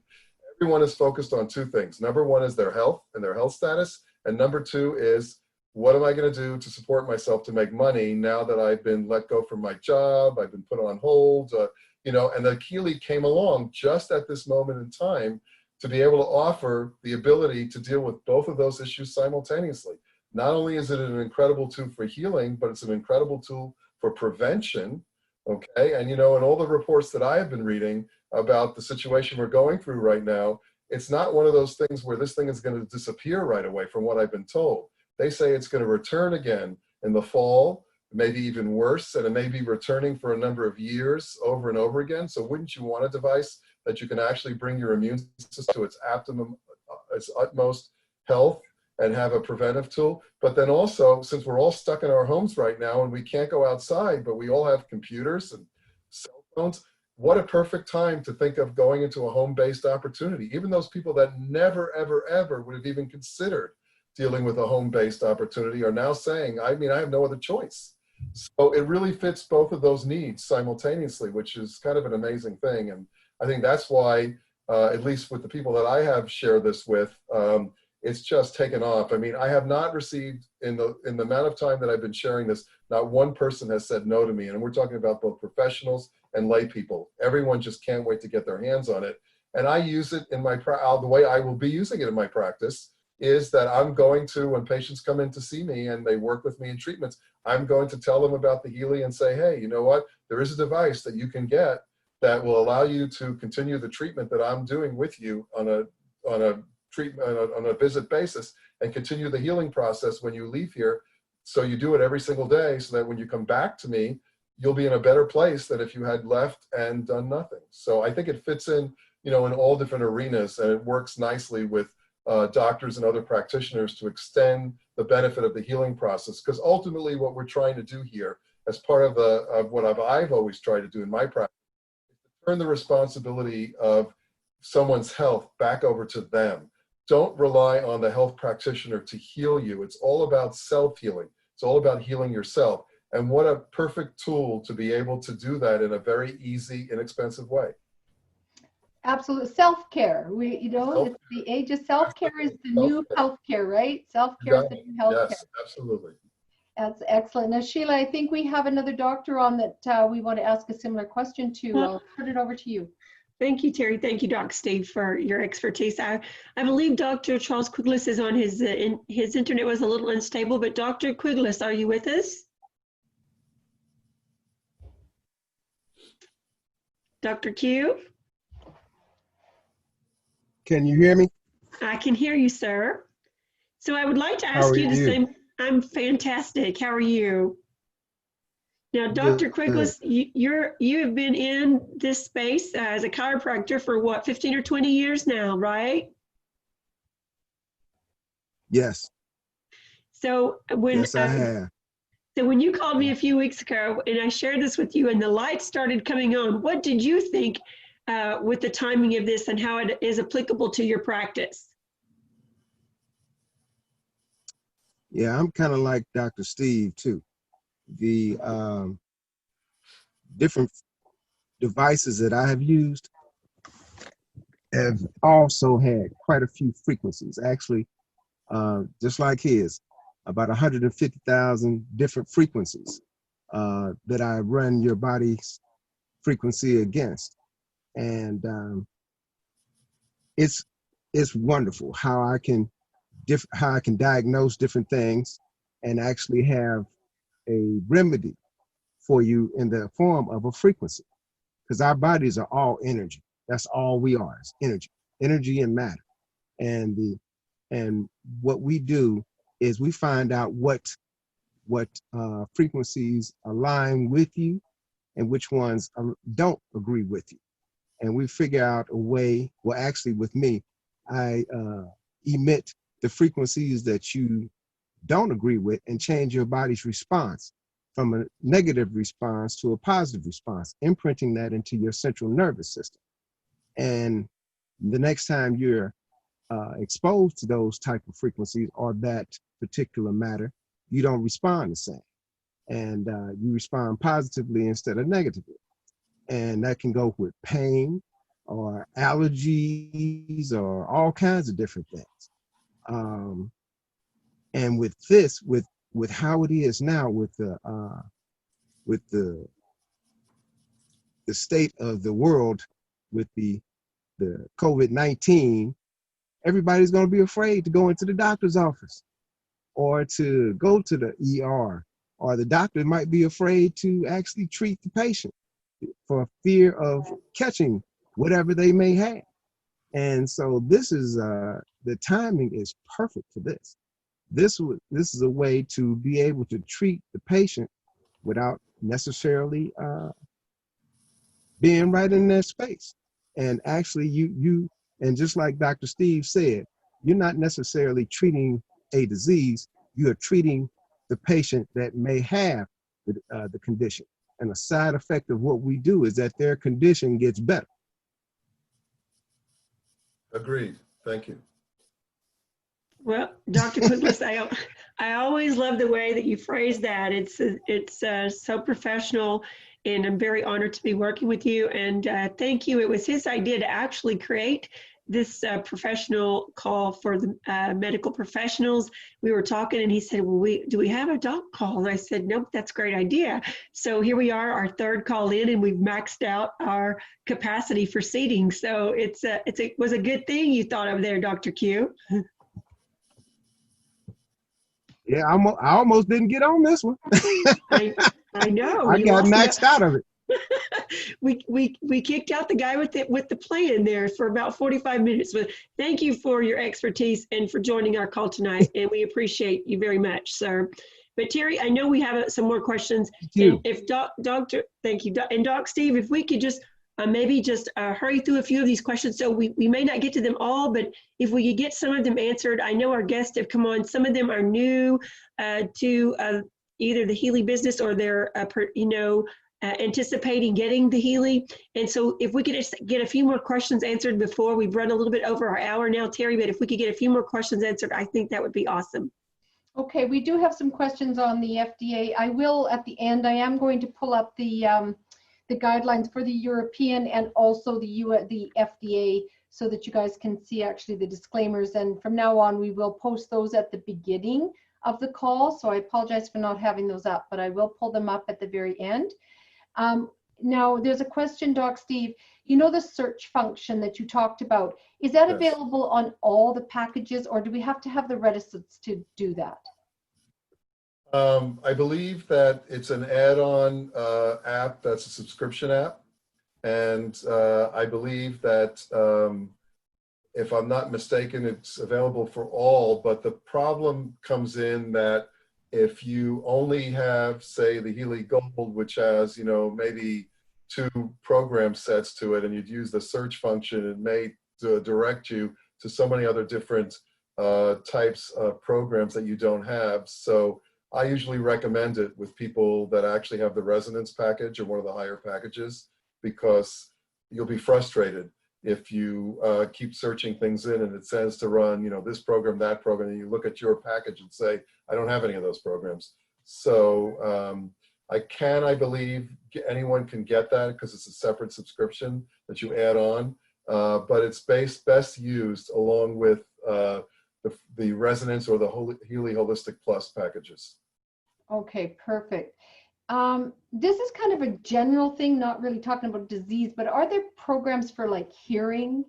Everyone is focused on 2 things. Number 1 is their health and their health status, and number 2 is, what am I going to do to support myself to make money now that I've been let go from my job, I've been put on hold, and the Healy came along just at this moment in time to be able to offer the ability to deal with both of those issues simultaneously. Not only is it an incredible tool for healing, but it's an incredible tool for prevention, okay? And in all the reports that I have been reading about the situation we're going through right now, it's not one of those things where this thing is going to disappear right away from what I've been told. They say it's going to return again in the fall, maybe even worse, and it may be returning for a number of years over and over again. So wouldn't you want a device that you can actually bring your immune system to its utmost health and have a preventive tool? But then also, since we're all stuck in our homes right now and we can't go outside, but we all have computers and cell phones, what a perfect time to think of going into a home-based opportunity. Even those people that never, ever, ever would have even considered dealing with a home-based opportunity are now saying, I have no other choice. So it really fits both of those needs simultaneously, which is kind of an amazing thing. And I think that's why, at least with the people that I have shared this with, it's just taken off. I have not received, in the amount of time that I've been sharing this, not one person has said no to me. And we're talking about both professionals and lay people. Everyone just can't wait to get their hands on it. And I use it in the way I will be using it in my practice is that I'm going to, when patients come in to see me and they work with me in treatments, I'm going to tell them about the Healy and say, hey, you know what? There is a device that you can get that will allow you to continue the treatment that I'm doing with you on a visit basis and continue the healing process when you leave here. So you do it every single day so that when you come back to me, you'll be in a better place than if you had left and done nothing. So I think it fits in, in all different arenas, and it works nicely with doctors and other practitioners to extend the benefit of the healing process. Because ultimately what we're trying to do here as part of what I've always tried to do in my practice is to turn the responsibility of someone's health back over to them. Don't rely on the health practitioner to heal you. It's all about self-healing. It's all about healing yourself. And what a perfect tool to be able to do that in a very easy, inexpensive way. Absolute self-care. It's the age of self-care is the new healthcare, right? Self-care is the new healthcare. Yes, absolutely. That's excellent. Now, Sheila, I think we have another doctor on that we want to ask a similar question to. I'll turn it over to you. Thank you, Terry. Thank you, Dr. Steve, for your expertise. I believe Dr. Charles Quiglis is on his internet was a little unstable, but Dr. Quiglis, are you with us? Dr. Q? Can you hear me? I can hear you, sir. So I would like to How ask are you the you? same. I'm fantastic. How are you? Now, Dr. Good. Quigless, you have been in this space as a chiropractor for what, 15 or 20 years now, right? Yes. So when Yes, I have. so when you called me a few weeks ago and I shared this with you and the lights started coming on, what did you think with the timing of this and how it is applicable to your practice? Yeah, I'm kind of like Dr. Steve too. The different devices that I have used have also had quite a few frequencies. Actually, just like his, about 150,000 different frequencies that I run your body's frequency against. And it's wonderful how I can diagnose different things and actually have a remedy for you in the form of a frequency, because our bodies are all energy. That's all we are, is energy and matter. And what we do is we find out what frequencies align with you and which ones don't agree with you, and we figure out a way. Well, actually, with me, I emit the frequencies that you don't agree with and change your body's response from a negative response to a positive response, imprinting that into your central nervous system. And the next time you're exposed to those type of frequencies or that particular matter, you don't respond the same. And you respond positively instead of negatively. And that can go with pain or allergies or all kinds of different things. And with this, with how it is now, with the state of the world, with the COVID-19, everybody's going to be afraid to go into the doctor's office or to go to the ER, or the doctor might be afraid to actually treat the patient for fear of catching whatever they may have. And so this is the timing is perfect for this. This is a way to be able to treat the patient without necessarily being right in their space. And actually, you and just like Dr. Steve said, you're not necessarily treating a disease. You are treating the patient that may have the condition. And a side effect of what we do is that their condition gets better. Agreed. Thank you. Well, Dr. Quigless, I always love the way that you phrase that. It's so professional, and I'm very honored to be working with you. And thank you. It was his idea to actually create this professional call for the medical professionals. We were talking, and he said, "Well, do we have a doc call?" And I said, "Nope, that's a great idea." So here we are, our third call in, and we've maxed out our capacity for seating. So it was a good thing you thought of there, Dr. Q. Yeah, I almost didn't get on this one. I know. I got maxed out of it. We kicked out the guy with the plan there for about 45 minutes. But thank you for your expertise and for joining our call tonight, and we appreciate you very much, sir. But Terry, I know we have some more questions. And if thank you, and Doc Steve, if we could just maybe just hurry through a few of these questions. So we may not get to them all, but if we could get some of them answered. I know our guests have come on. Some of them are new to either the Healy business or they're, anticipating getting the Healy. And so if we could just get a few more questions answered before, we've run a little bit over our hour now, Terry, but if we could get a few more questions answered, I think that would be awesome. Okay, we do have some questions on the FDA. I will, at the end, I am going to pull up the guidelines for the European and also the FDA so that you guys can see actually the disclaimers. And from now on, we will post those at the beginning of the call. So I apologize for not having those up, but I will pull them up at the very end. Now, there's a question, Doc Steve. You know the search function that you talked about, is that available on all the packages, or do we have to have the reticence to do that? I believe that it's an add-on app that's a subscription app. And I believe that, if I'm not mistaken, it's available for all, but the problem comes in that if you only have, say, the Healy Gold, which has, maybe 2 program sets to it, and you'd use the search function, it may direct you to so many other different types of programs that you don't have. So I usually recommend it with people that actually have the resonance package or one of the higher packages, because you'll be frustrated if you keep searching things in and it says to run, this program, that program, and you look at your package and say, I don't have any of those programs. So I believe anyone can get that because it's a separate subscription that you add on, but it's best used along with the Resonance or the Healy Holistic Plus packages. Okay, perfect. This is kind of a general thing, not really talking about disease, but are there programs for like hearing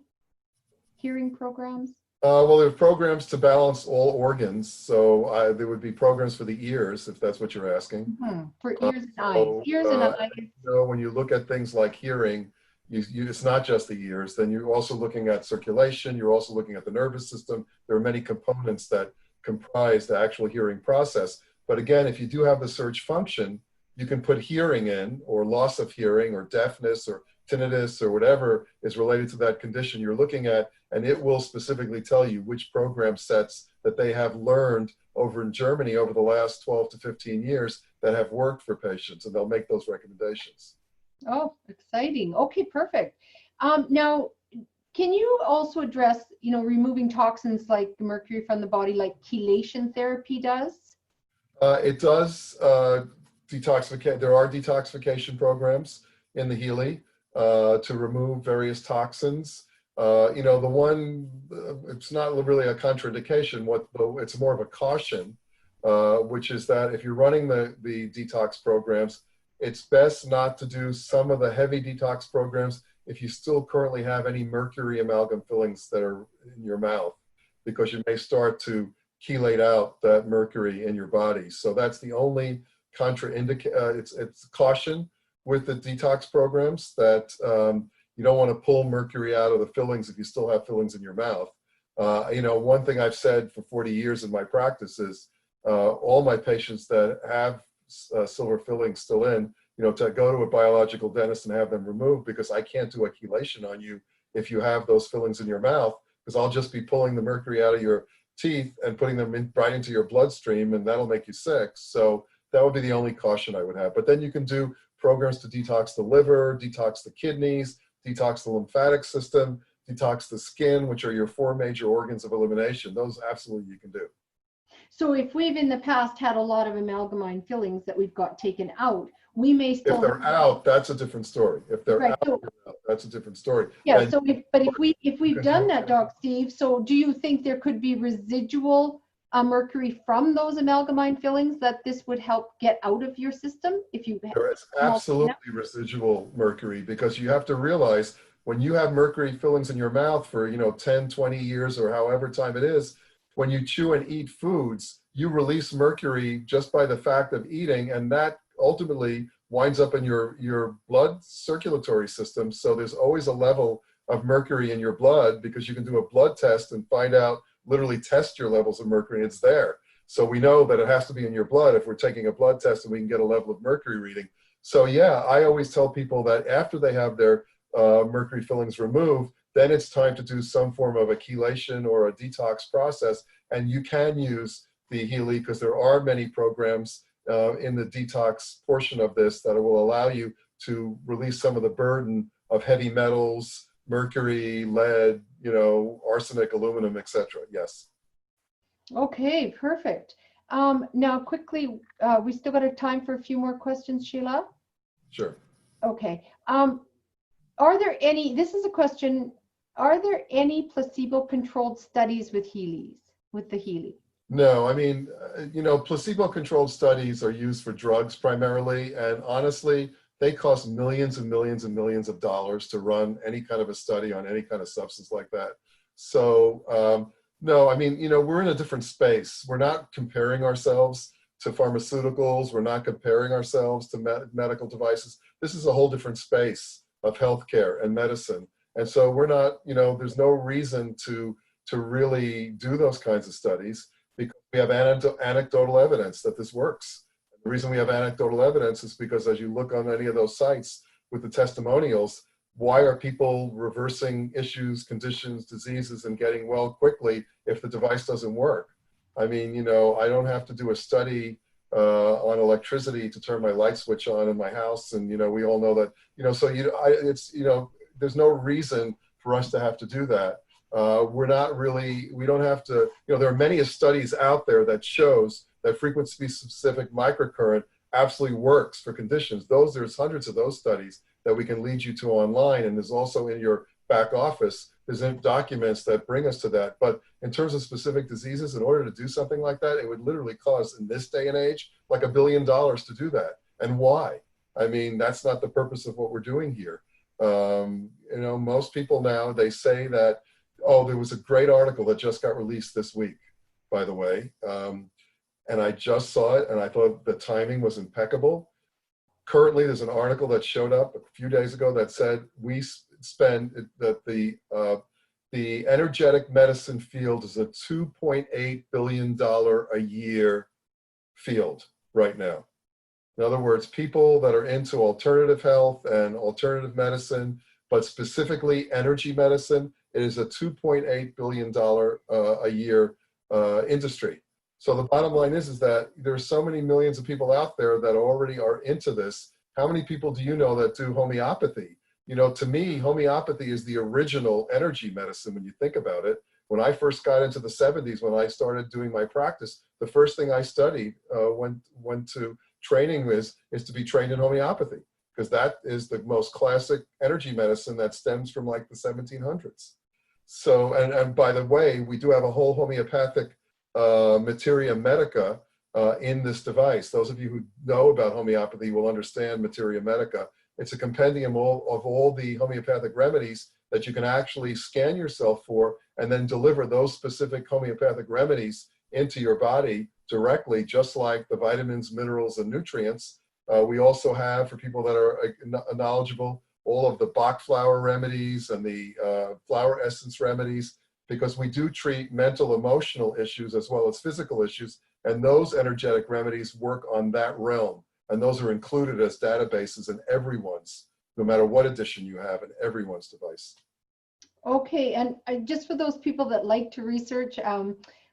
programs? Well, there are programs to balance all organs. So there would be programs for the ears, if that's what you're asking. For ears and eyes. Ears and eyes. When you look at things like hearing, it's not just the ears. Then you're also looking at circulation. You're also looking at the nervous system. There are many components that comprise the actual hearing process. But again, if you do have the search function, you can put hearing in, or loss of hearing, or deafness, or tinnitus, or whatever is related to that condition you're looking at, and it will specifically tell you which program sets that they have learned over in Germany over the last 12 to 15 years that have worked for patients, and they'll make those recommendations. Oh, exciting. Okay, perfect. Now, can you also address, removing toxins like mercury from the body, like chelation therapy does? It does detoxificate. There are detoxification programs in the Healy to remove various toxins. The one, it's not really a contraindication. It's more of a caution, which is that if you're running the detox programs, it's best not to do some of the heavy detox programs if you still currently have any mercury amalgam fillings that are in your mouth, because you may start to chelate out that mercury in your body. So that's the only it's caution with the detox programs, that you don't want to pull mercury out of the fillings if you still have fillings in your mouth. One thing I've said for 40 years in my practice is all my patients that have silver fillings still in, to go to a biological dentist and have them removed, because I can't do a chelation on you if you have those fillings in your mouth, because I'll just be pulling the mercury out of your teeth and putting them right into your bloodstream, and that'll make you sick. So that would be the only caution I would have. But then you can do programs to detox the liver, detox the kidneys, detox the lymphatic system, detox the skin, which are your 4 major organs of elimination. Those absolutely you can do. So if we've in the past had a lot of amalgamine fillings that we've got taken out, we may still. If they're out, that's a different story. If they're right. out, that's a different story. Yeah. And so if we've done that, Doc Steve, so do you think there could be residual mercury from those amalgamine fillings that this would help get out of your system? There is absolutely residual mercury, because you have to realize when you have mercury fillings in your mouth for 10, 20 years or however time it is, when you chew and eat foods, you release mercury just by the fact of eating, and that ultimately winds up in your blood circulatory system. So there's always a level of mercury in your blood, because you can do a blood test and find out, literally test your levels of mercury, it's there. So we know that it has to be in your blood if we're taking a blood test and we can get a level of mercury reading. So yeah, I always tell people that after they have their mercury fillings removed, then it's time to do some form of a chelation or a detox process. And you can use the Healy, because there are many programs in the detox portion of this that will allow you to release some of the burden of heavy metals, mercury, lead, arsenic, aluminum, etc. Yes. Okay, perfect. Now quickly, we still got time for a few more questions, Sheila? Sure. Okay. Are there any, this is a question, are there any placebo-controlled studies with the Healy? No, I mean, placebo-controlled studies are used for drugs primarily, and honestly, they cost millions and millions and millions of dollars to run any kind of a study on any kind of substance like that. So, no, I mean, we're in a different space. We're not comparing ourselves to pharmaceuticals. We're not comparing ourselves to medical devices. This is a whole different space of healthcare and medicine. And so we're not, there's no reason to really do those kinds of studies because we have anecdotal evidence that this works. The reason we have anecdotal evidence is because as you look on any of those sites with the testimonials, why are people reversing issues, conditions, diseases, and getting well quickly if the device doesn't work? I mean, I don't have to do a study on electricity to turn my light switch on in my house, and we all know that. There's no reason for us to have to do that. We don't have to. There are many studies out there that shows that frequency-specific microcurrent absolutely works for conditions. There's hundreds of those studies that we can lead you to online, and there's also in your back office, there's documents that bring us to that. But in terms of specific diseases, in order to do something like that, it would literally cost, in this day and age, like $1 billion to do that. And why? I mean, that's not the purpose of what we're doing here. Most people now, they say that, oh, there was a great article that just got released this week, by the way. And I just saw it, and I thought the timing was impeccable. Currently, there's an article that showed up a few days ago that said the energetic medicine field is a $2.8 billion a year field right now. In other words, people that are into alternative health and alternative medicine, but specifically energy medicine, it is a $2.8 billion a year industry. So the bottom line is that there are so many millions of people out there that already are into this. How many people do you know that do homeopathy? To me, homeopathy is the original energy medicine when you think about it. When I first got into the 70s, when I started doing my practice, the first thing I studied, went to training is to be trained in homeopathy, because that is the most classic energy medicine that stems from like the 1700s. So, and by the way, we do have a whole homeopathic materia medica in this device. Those of you who know about homeopathy will understand materia medica. It's a compendium of all the homeopathic remedies that you can actually scan yourself for and then deliver those specific homeopathic remedies into your body directly, just like the vitamins, minerals, and nutrients. We also have, for people that are knowledgeable, all of the Bach flower remedies and the flower essence remedies, because we do treat mental, emotional issues as well as physical issues, and those energetic remedies work on that realm. And those are included as databases in everyone's, no matter what edition you have, in everyone's device. Okay, and just for those people that like to research,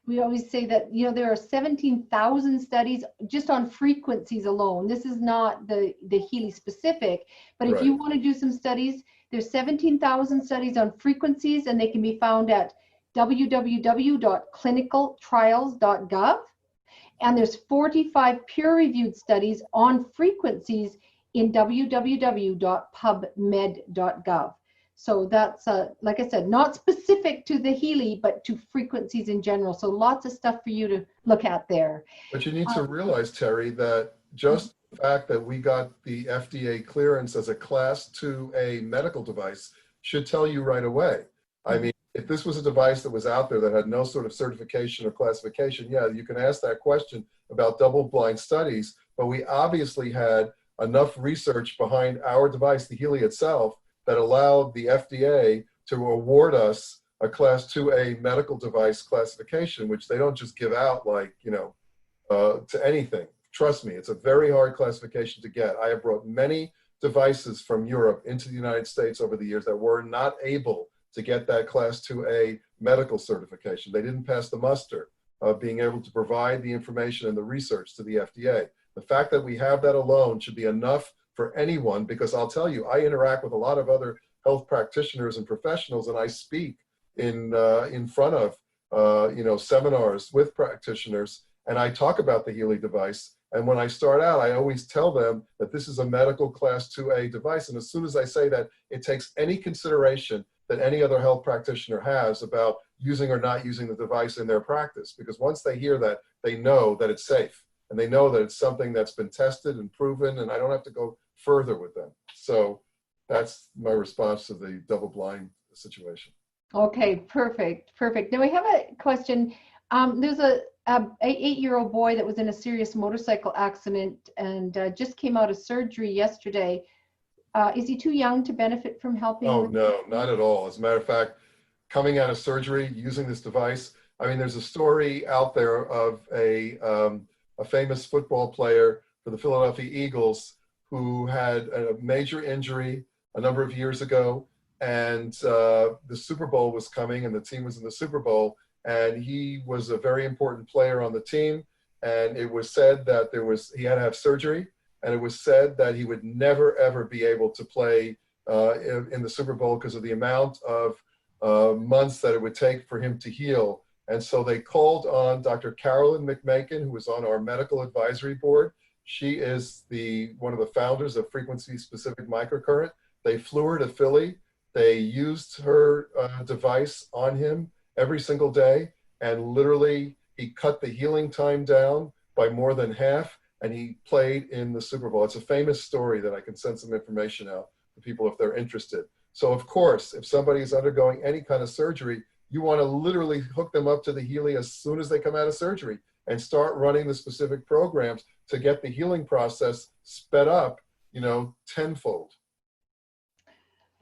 we always say that, there are 17,000 studies just on frequencies alone. This is not the Healy specific, but if you want to do some studies, there's 17,000 studies on frequencies, and they can be found at www.clinicaltrials.gov. And there's 45 peer-reviewed studies on frequencies in www.pubmed.gov. So that's, like I said, not specific to the Healy, but to frequencies in general. So lots of stuff for you to look at there. But you need to realize, Terry, that just the fact that we got the FDA clearance as a Class 2A medical device should tell you right away. I mean, if this was a device that was out there that had no sort of certification or classification, yeah, you can ask that question about double-blind studies, but we obviously had enough research behind our device, the Healy itself, that allowed the FDA to award us a Class 2A medical device classification, which they don't just give out like, to anything. Trust me, it's a very hard classification to get. I have brought many devices from Europe into the United States over the years that were not able to get that Class 2A medical certification. They didn't pass the muster of being able to provide the information and the research to the FDA. The fact that we have that alone should be enough for anyone, because I'll tell you, I interact with a lot of other health practitioners and professionals, and I speak in front of seminars with practitioners, and I talk about the Healy device. And when I start out, I always tell them that this is a medical Class 2A device. And as soon as I say that, it takes any consideration that any other health practitioner has about using or not using the device in their practice. Because once they hear that, they know that it's safe. And they know that it's something that's been tested and proven, and I don't have to go further with them. So that's my response to the double-blind situation. Okay, perfect. Now we have a question. There's a 8-year-old boy that was in a serious motorcycle accident and just came out of surgery yesterday. is he too young to benefit from helping? Oh, no, not at all. As a matter of fact, coming out of surgery, using this device, I mean, there's a story out there of a famous football player for the Philadelphia Eagles who had a major injury a number of years ago, and the Super Bowl was coming, and the team was in the Super Bowl, and he was a very important player on the team, and it was said that he had to have surgery, and it was said that he would never, ever be able to play in the Super Bowl because of the amount of months that it would take for him to heal. And so they called on Dr. Carolyn McMakin, who was on our medical advisory board. She is one of the founders of Frequency Specific Microcurrent. They flew her to Philly. They used her device on him every single day, and literally he cut the healing time down by more than half, and he played in the Super Bowl. It's a famous story that I can send some information out to people if they're interested. So of course, if somebody is undergoing any kind of surgery, you want to literally hook them up to the Healy as soon as they come out of surgery and start running the specific programs to get the healing process sped up, tenfold.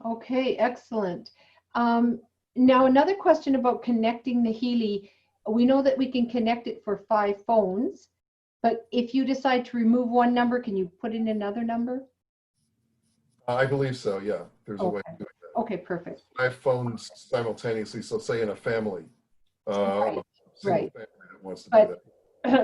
Okay, excellent. Now another question about connecting the Healy. We know that we can connect it for 5 phones, but if you decide to remove one number, can you put in another number? I believe so, yeah. There's a way to do that. Okay, perfect. 5 phones simultaneously, so say in a family, Right. family that wants to do that.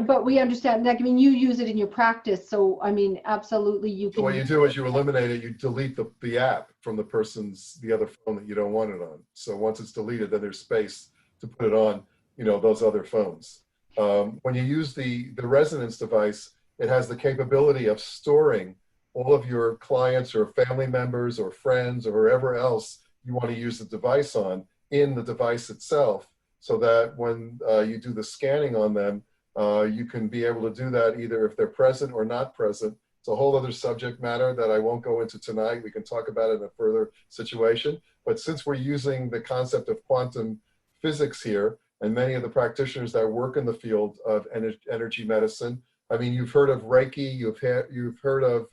But we understand, like, I mean, you use it in your practice, so I mean, absolutely you So can. what you do is you eliminate it, you delete the app from the other phone that you don't want it on. So once it's deleted, then there's space to put it on, those other phones. When you use the resonance device, it has the capability of storing all of your clients or family members or friends or whoever else you want to use the device on in the device itself, so that when you do the scanning on them, you can be able to do that either if they're present or not present. It's a whole other subject matter that I won't go into tonight. We can talk about it in a further situation. But since we're using the concept of quantum physics here, and many of the practitioners that work in the field of energy medicine, I mean, you've heard of Reiki, you've heard of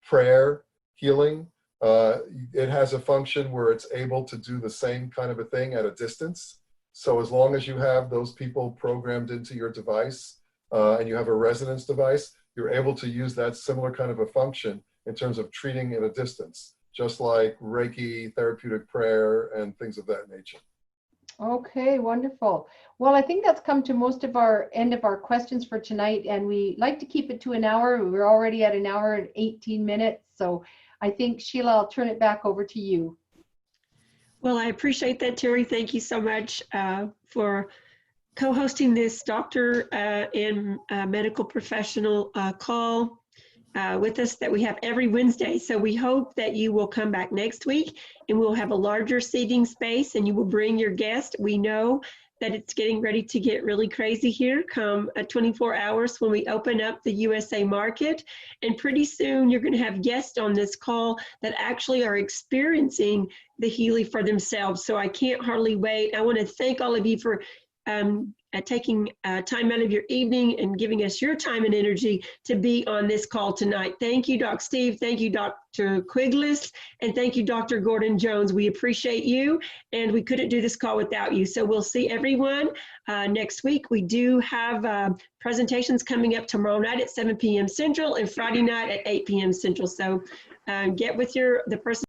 prayer healing. It has a function where it's able to do the same kind of a thing at a distance. So as long as you have those people programmed into your device and you have a resonance device, you're able to use that similar kind of a function in terms of treating at a distance, just like Reiki, therapeutic prayer, and things of that nature. Okay, wonderful. Well, I think that's come to most of our end of our questions for tonight, and we like to keep it to an hour. We're already at an hour and 18 minutes. So I think, Sheila, I'll turn it back over to you. Well, I appreciate that, Terry. Thank you so much for co-hosting this doctor and medical professional call with us that we have every Wednesday. So we hope that you will come back next week and we'll have a larger seating space and you will bring your guest. We know that it's getting ready to get really crazy here come 24 hours when we open up the USA market. And pretty soon you're going to have guests on this call that actually are experiencing the Healy for themselves. So I can't hardly wait. I want to thank all of you for taking time out of your evening and giving us your time and energy to be on this call tonight. Thank you, Doc Steve. Thank you, Dr. Quigless. And thank you, Dr. Gordon Jones. We appreciate you, and we couldn't do this call without you. So we'll see everyone next week. We do have presentations coming up tomorrow night at 7 p.m. Central and Friday night at 8 p.m. Central. So get with the person